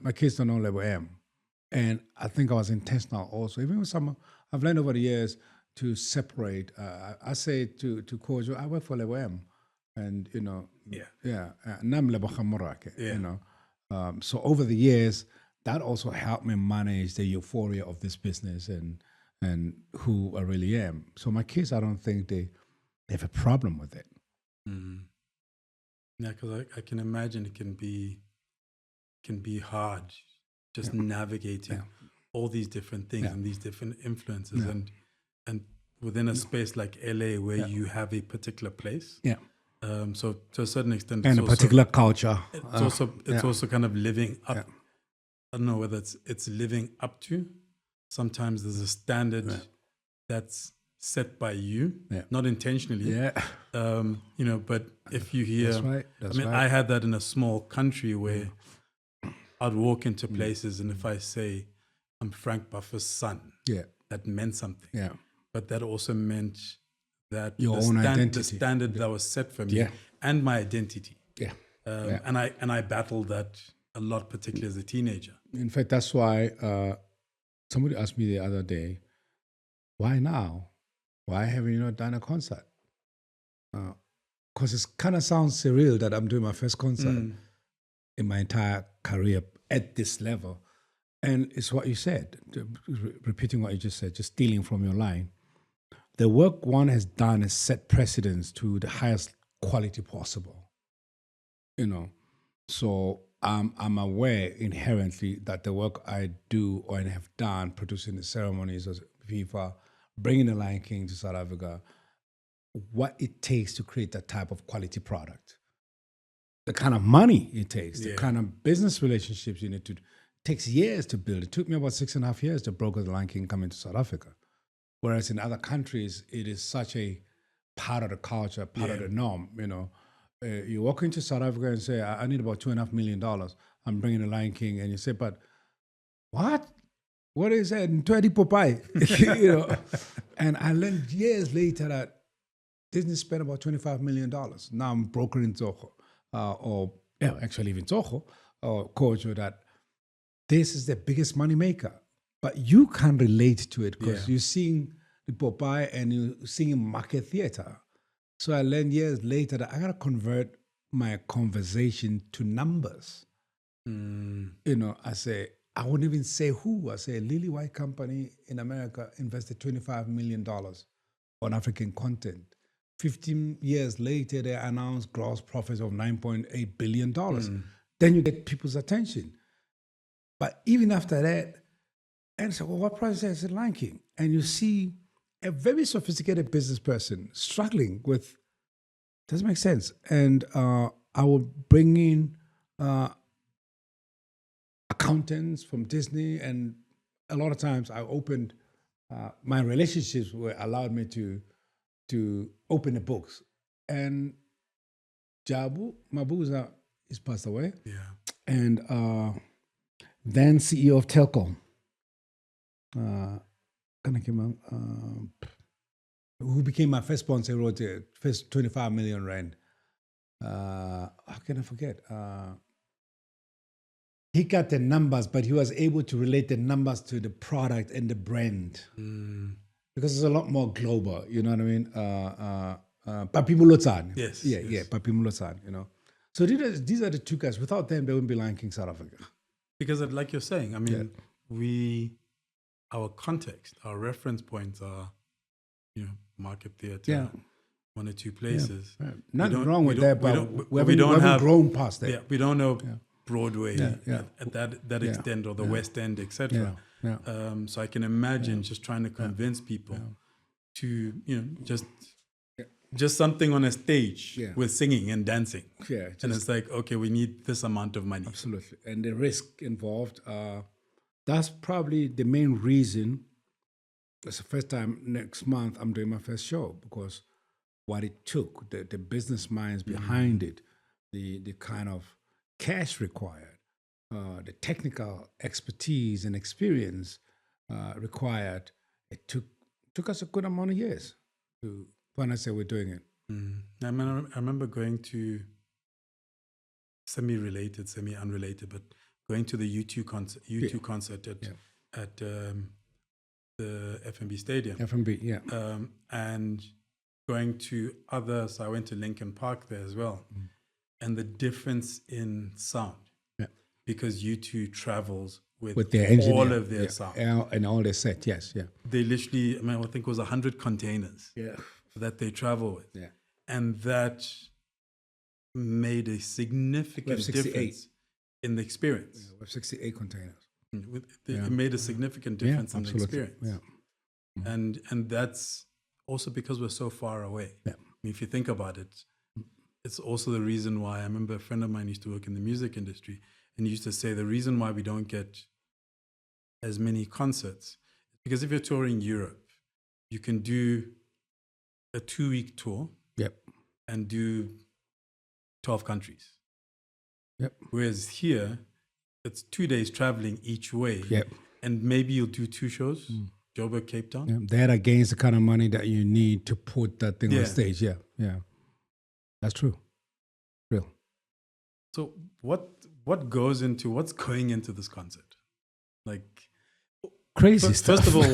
My kids don't know Lebo M. And I think I was intentional also. Even with some, I've learned over the years to separate. I say to Kojo, I work for Lebo M. And, I'm Lebohang Morake, So over the years, that also helped me manage the euphoria of this business and who I really am. So my kids, I don't think they have a problem with it. Yeah, because I can imagine it can be hard just navigating all these different things and these different influences and within a space like LA where you have a particular place. So to a certain extent, and a particular culture. It's also kind of living up. I don't know whether it's living up to. Sometimes there's a standard that's set by you, not intentionally. But if you hear, I had that in a small country where I'd walk into places and if I say I'm Frank Buffer's son, that meant something. But that also meant that the standard that was set for me and my identity. And I battled that a lot, particularly as a teenager. In fact, that's why somebody asked me the other day, why now? Why haven't you not done a concert? Because it kind of sounds surreal that I'm doing my first concert in my entire career at this level. And it's what you said, repeating what you just said, just stealing from your line. The work one has done is set precedence to the highest quality possible. So I'm aware inherently that the work I do or have done, producing the ceremonies of FIFA, bringing the Lion King to South Africa, what it takes to create that type of quality product, the kind of money it takes, the kind of business relationships you need to, takes years to build. It took me about 6.5 years to broker the Lion King coming to South Africa. Whereas in other countries, it is such a part of the culture, part of the norm, you walk into South Africa and say, I need about $2.5 million. I'm bringing the Lion King. And you say, but what? What is that? 20 Popeye. And I learned years later that Disney spent about $25 million. Now I'm brokering Zoho, actually even Zoho or Kojo, that this is the biggest money maker. But you can't relate to it because you're seeing the Popeye and you're seeing market theater. So I learned years later that I got to convert my conversation to numbers. You know, I wouldn't even say who. I say a Lily White company in America invested $25 million on African content. 15 years later, they announced gross profits of $9.8 billion. Then you get people's attention. But even after that, and so, well, what price is it Lion King? And you see a very sophisticated business person struggling with, doesn't make sense. And I will bring in accountants from Disney, and a lot of times I opened, my relationships were allowed me to open the books. And Jabu Mabuza is passed away. Yeah. And then CEO of Telkom, who became my first sponsor, wrote the first 25 million rand. How can I forget? He got the numbers, but he was able to relate the numbers to the product and the brand. Because it's a lot more global, you know what I mean? Papi Mulotsan. Yes. Yeah, Papi Mulotsan, you know. So these are the two guys. Without them, there wouldn't be Lion King South Africa. Because like you're saying, I mean, our context, our reference points are, you know, market theater, one or two places. Yeah. Nothing wrong with that, but we don't haven't grown past that. Yeah, we don't know Broadway at that extent, or the West End, etc. So I can imagine just trying to convince people to, you know, just something on a stage with singing and dancing. And it's like, okay, we need this amount of money. Absolutely. And the risk involved, that's probably the main reason. It's the first time next month I'm doing my first show, because what it took, the business minds behind it, the kind of cash required, the technical expertise and experience required, it took us a good amount of years to, when I say we're doing it. I remember going to semi-related, semi-unrelated, but going to the U2 concert at the FNB Stadium. FNB, and going to others, I went to Lincoln Park there as well. And the difference in sound, because U2 travels with their engineer, all of their sound. And all their set, They literally, I think it was 100 containers that they travel with. And that made a significant difference in the experience. We have 68 containers. It made a significant difference in the experience. And that's also because we're so far away. I mean, if you think about it, it's also the reason why I remember a friend of mine used to work in the music industry, and he used to say the reason why we don't get as many concerts is because if you're touring Europe, you can do a 2-week tour and do 12 countries. Whereas here, it's 2 days traveling each way. And maybe you'll do 2 shows, Joburg, Cape Town. That against the kind of money that you need to put that thing on stage. That's true. Real. So what's going into this concert? Like crazy stuff. First of all,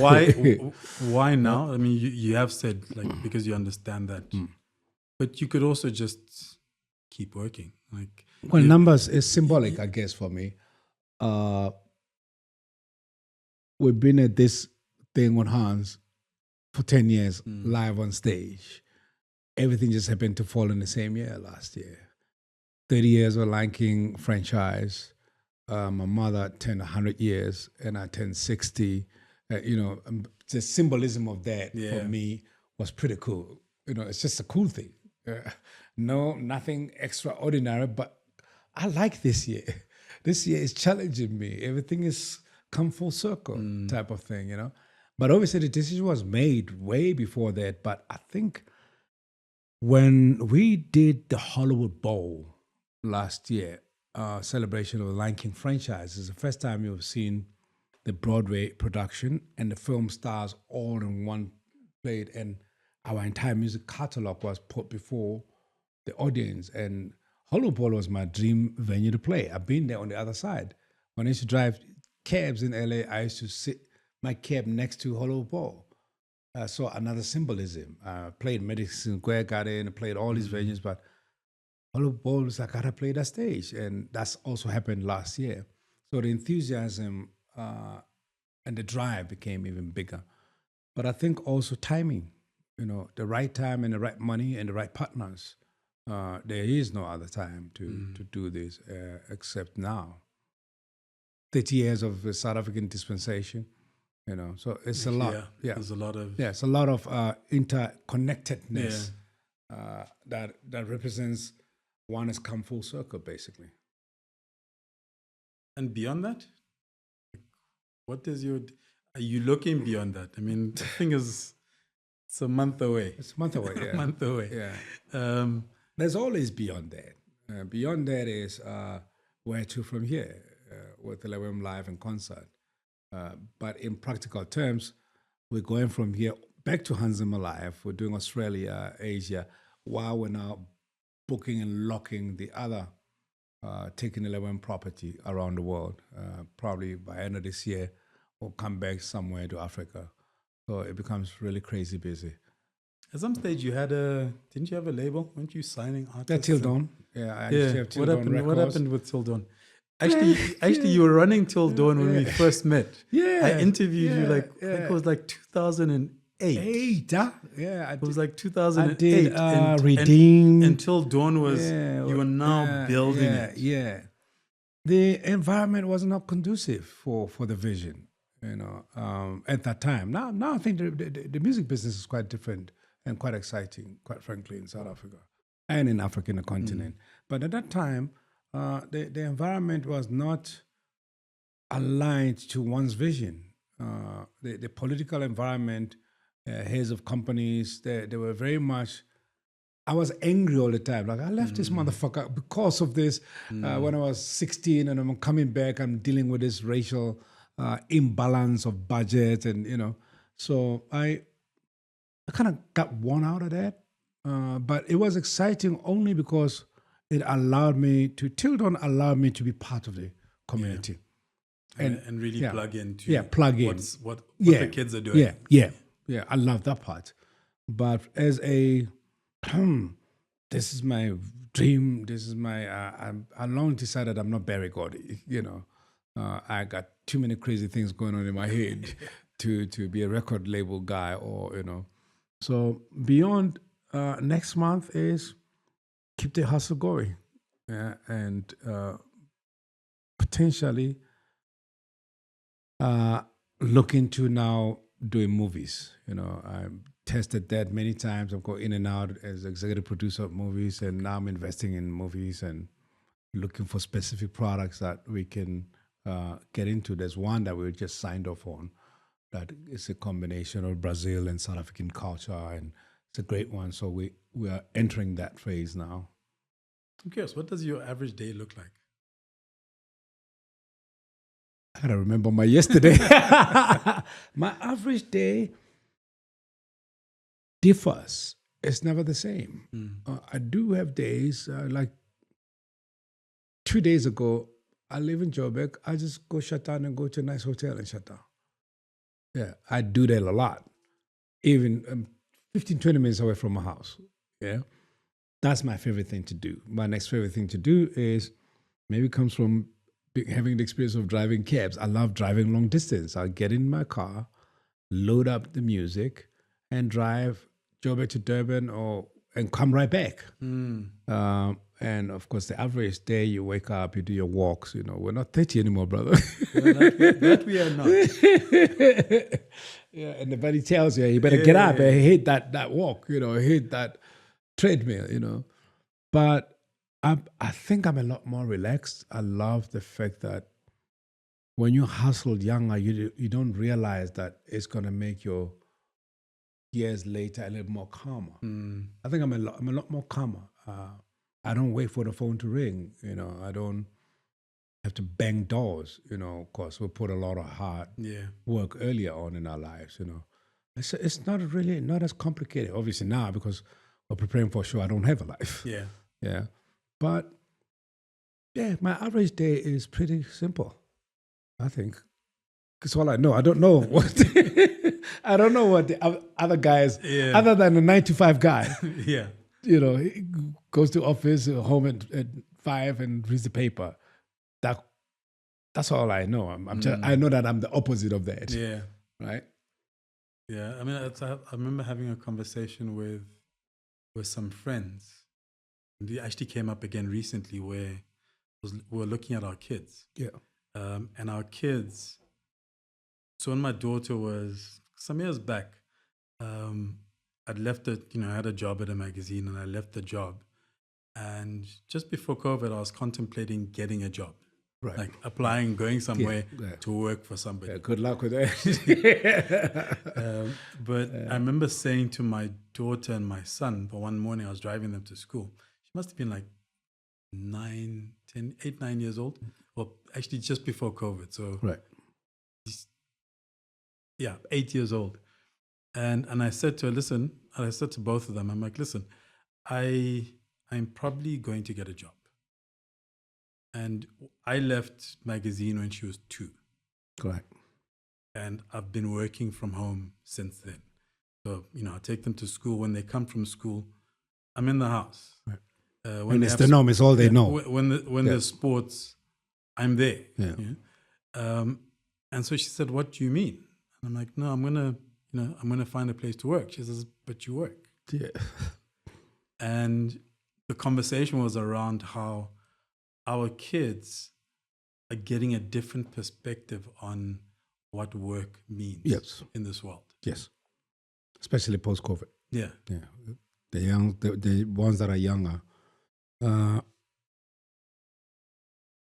why now? I mean, you have said like because you understand that, but you could also just keep working. Like, well, numbers is symbolic, I guess, for me. We've been at this thing on Hans for 10 years, live on stage. Everything just happened to fall in the same year last year. 30 years of Lion King franchise. My mother turned 100 years and I turned 60. The symbolism of that for me was pretty cool. It's just a cool thing. Nothing extraordinary, but I like this year. This year is challenging me. Everything is come full circle type of thing, But obviously the decision was made way before that. But I think when we did the Hollywood Bowl last year, celebration of the Lion King franchise, is the first time you've seen the Broadway production and the film stars all in one plate, and our entire music catalog was put before the audience. And Hollywood Bowl was my dream venue to play. I've been there on the other side. When I used to drive cabs in LA, I used to sit my cab next to Hollow Ball. So another symbolism. Played Madison Square Garden, played all these venues, but Hollow Ball was like, I gotta play that stage. And that's also happened last year. So the enthusiasm and the drive became even bigger. But I think also timing, the right time and the right money and the right partners. There is no other time to do this except now. 30 years of South African dispensation, so it's a lot. Yeah, there's a lot of... Yeah, it's a lot of interconnectedness that represents one has come full circle, basically. And beyond that, what is your... Are you looking beyond that? I mean, the thing is, it's a month away. It's a month away, yeah. A month away. Yeah. There's always beyond that. Beyond that is where to from here with the Lebo M live and concert. But in practical terms, we're going from here back to Hans Zimmer Live. We're doing Australia, Asia, while we're now booking and locking the other, taking the Lebo M property around the world. Probably by end of this year, we'll come back somewhere to Africa. So it becomes really crazy busy. At some stage, didn't you have a label? Weren't you signing artists? Yeah, Till Dawn. Yeah, I used to have Till Dawn Records. What happened with Till Dawn? Actually, you were running Till Dawn when we first met. Yeah. I interviewed you I think it was like 2008. Yeah. It was like 2008. I did Redeem. And Till Dawn was, you were now building it. Yeah. The environment was not conducive for the vision, at that time. Now I think the music business is quite different and quite exciting, quite frankly, in South Africa and in Africa, in the continent. But at that time, the environment was not aligned to one's vision. The political environment, heads of companies, they were very much... I was angry all the time. Like, I left this motherfucker because of this when I was 16, and I'm coming back, I'm dealing with this racial imbalance of budget, and, So I kind of got worn out of that. But it was exciting only because it allowed me to... Till Dawn allowed me to be part of the community. Yeah. And really plug into what the kids are doing. Yeah. I love that part. But as a... this is my dream. This is my... I long decided I'm not Barry Gordy, I got too many crazy things going on in my head to be a record label guy or, So beyond next month is keep the hustle going, and potentially look into now doing movies. I tested that many times. I've gone in and out as executive producer of movies, and now I'm investing in movies and looking for specific products that we can get into. There's one that we just signed off on that is a combination of Brazil and South African culture, and it's a great one. So we are entering that phase now. I'm curious, what does your average day look like? I gotta remember my yesterday. My average day differs. It's never the same. I do have days, like 2 days ago, I live in Joburg. I just go shut down and go to a nice hotel and shut down. Yeah, I do that a lot. Even 15, 20 minutes away from my house. Yeah, that's my favorite thing to do. My next favorite thing to do is maybe comes from having the experience of driving cabs. I love driving long distance. I'll get in my car, load up the music, and drive Joburg to Durban and come right back. And of course, the average day you wake up, you do your walks. We're not 30 anymore, brother. That we are not. Yeah, and the body tells you better get up and hit that walk. Hit that treadmill. But I think I'm a lot more relaxed. I love the fact that when you hustle younger, you don't realize that it's gonna make your years later a little more calmer. I think I'm a lot more calmer. I don't wait for the phone to ring. I don't have to bang doors. Of course, we put a lot of hard work earlier on in our lives. It's not as complicated. Obviously now, because we're preparing for a show, I don't have a life. Yeah. But my average day is pretty simple, I think. That's all I know. I don't know what I don't know what the other guys, Yeah. other than the 9 to 5 guy, Yeah. he goes to office, home at 5 and reads the paper. That's all I know. I know that I'm the opposite of that. Yeah. Right? Yeah. I mean, I remember having a conversation with some friends. And it actually came up again recently where we were looking at our kids. Yeah. And our kids, so when my daughter was some years back, I'd left it, I had a job at a magazine and I left the job. And just before COVID, I was contemplating getting a job. Right. Like applying, going somewhere Yeah. to work for somebody. Yeah, good luck with that. But I remember saying to my daughter and my son, but one morning I was driving them to school. She must have been like 9 years old. Well, actually just before COVID. So Right. yeah, 8 years old. And I said to her, listen, and I said to both of them, I'm like, listen, I'm probably going to get a job. And I left magazine when she was 2. Correct. And I've been working from home since then. So, I take them to school. When they come from school, I'm in the house. Right. When it's the norm, it's all they know. When there's sports, I'm there. Yeah. And so she said, what do you mean? And I'm like, no, I'm gonna find a place to work. She says, but you work. Yeah. And the conversation was around how our kids are getting a different perspective on what work means in this world. Yes. Especially post-COVID. Yeah. Yeah. The ones that are younger.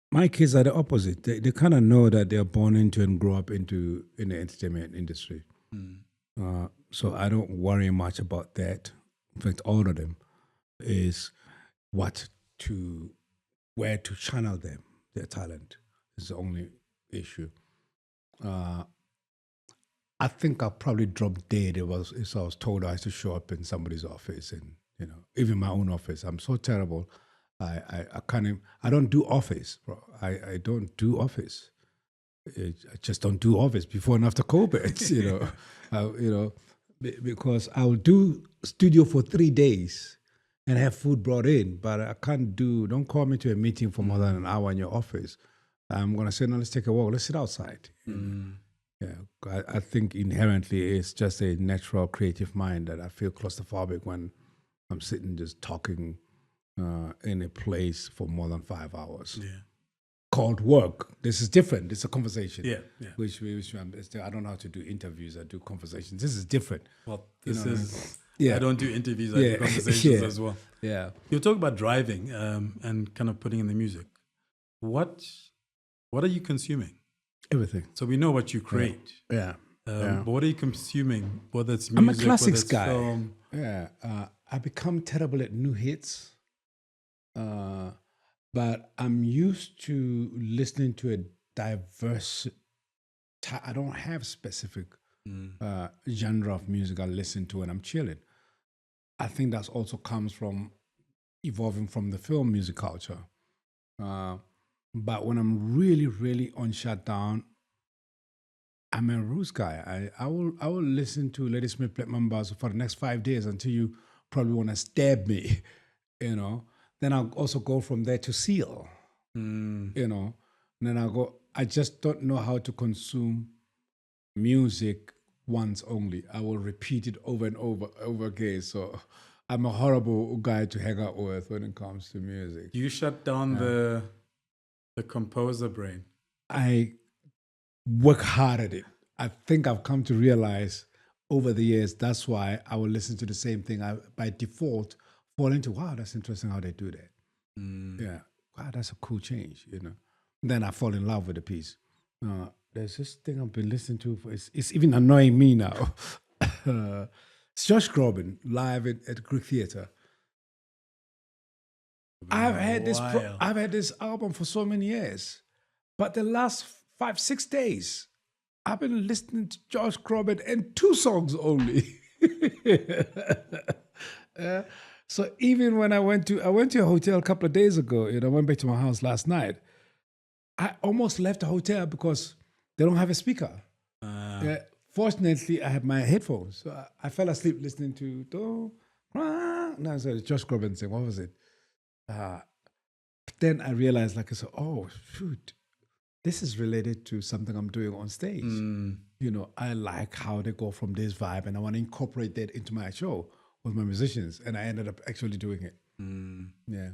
My kids are the opposite. They kind of know that they're born into and grow up in the entertainment industry. So I don't worry much about that. In fact, all of them is where to channel their talent is the only issue. I think I'll probably drop dead if I was told I had to show up in somebody's office and, even my own office. I'm so terrible. I don't do office, bro. I don't do office. I just don't do office before and after COVID, because I'll do studio for 3 days and have food brought in, but I don't call me to a meeting for more than an hour in your office. I'm going to say, no, let's take a walk. Let's sit outside. Yeah, I think inherently it's just a natural creative mind that I feel claustrophobic when I'm sitting just talking in a place for more than 5 hours. Yeah. Called work. This is different. It's a conversation. Yeah. Which I don't know how to do interviews. I do conversations. This is different. Well, this is... Yeah. I don't do interviews. I do conversations as well. Yeah. You talk about driving and kind of putting in the music. What are you consuming? Everything. So we know what you create. Yeah. But what are you consuming? Whether it's music, I'm a classics whether it's guy. film. Yeah. I become terrible at new hits. But I'm used to listening to a diverse... I don't have specific genre of music I listen to when I'm chilling. I think that also comes from evolving from the film music culture. But when I'm really, really on shutdown, I'm a roots guy. I will listen to Lady Smith Black Mambas for the next 5 days until you probably want to stab me, Then I'll also go from there to Seal, And then I'll go, I just don't know how to consume music once only. I will repeat it over and over again. So I'm a horrible guy to hang out with when it comes to music. You shut down the composer brain. I work hard at it. I think I've come to realize over the years, that's why I will listen to the same thing. I, by default, fall into, wow, that's interesting how they do that. Yeah, wow, that's a cool change, Then I fall in love with the piece. There's this thing I've been listening to, it's even annoying me now. It's Josh Groban, live at Greek Theatre. I've had this album for so many years, but the last 5-6 days, I've been listening to Josh Groban and 2 songs only. So even when I went to a hotel a couple of days ago, I went back to my house last night. I almost left the hotel because they don't have a speaker. Fortunately, I have my headphones. So I fell asleep listening to no, sorry, Josh Groban saying, what was it? Then I realized, like, I said, oh, shoot, this is related to something I'm doing on stage. You know, I like how they go from this vibe, and I want to incorporate that into my show with my musicians. And I ended up actually doing it. Yeah.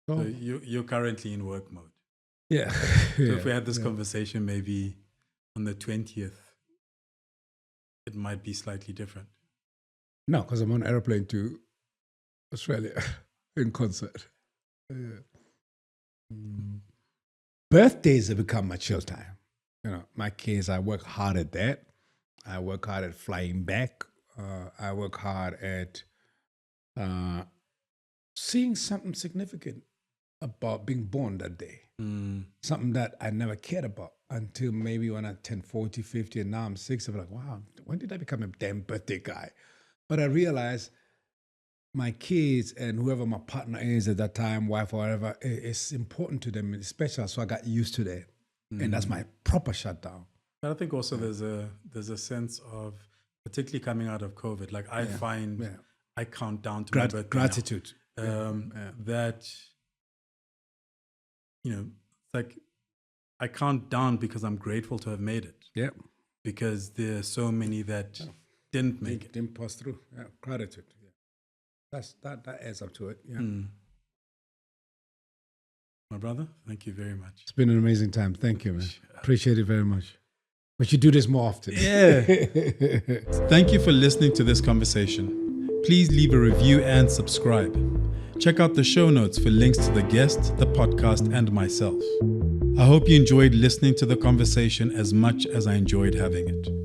So you're currently in work mode. Yeah. So if we had this conversation maybe on the 20th, it might be slightly different. No, because I'm on an airplane to Australia in concert. Birthdays have become my chill time. You know, my kids, I work hard at that. I work hard at flying back. I work hard at seeing something significant about being born that day. Something that I never cared about until maybe when I turned 40, 50, and now I'm 60. I'm like, wow, when did I become a damn birthday guy? But I realized my kids and whoever my partner is at that time, wife or whatever, it's important to them. It's special. So I got used to that. And that's my proper shutdown. But I think also there's a sense of, particularly coming out of COVID, like I find I count down to my birthday gratitude. That, you know, like I count down because I'm grateful to have made it. Yeah. Because there are so many that didn't make it. Didn't pass through. Yeah. Gratitude. Yeah. That adds up to it. Yeah. My brother, thank you very much. It's been an amazing time. Thank you, man. Appreciate it very much. We should do this more often. Yeah. Thank you for listening to this conversation. Please leave a review and subscribe. Check out the show notes for links to the guest, the podcast, and myself. I hope you enjoyed listening to the conversation as much as I enjoyed having it.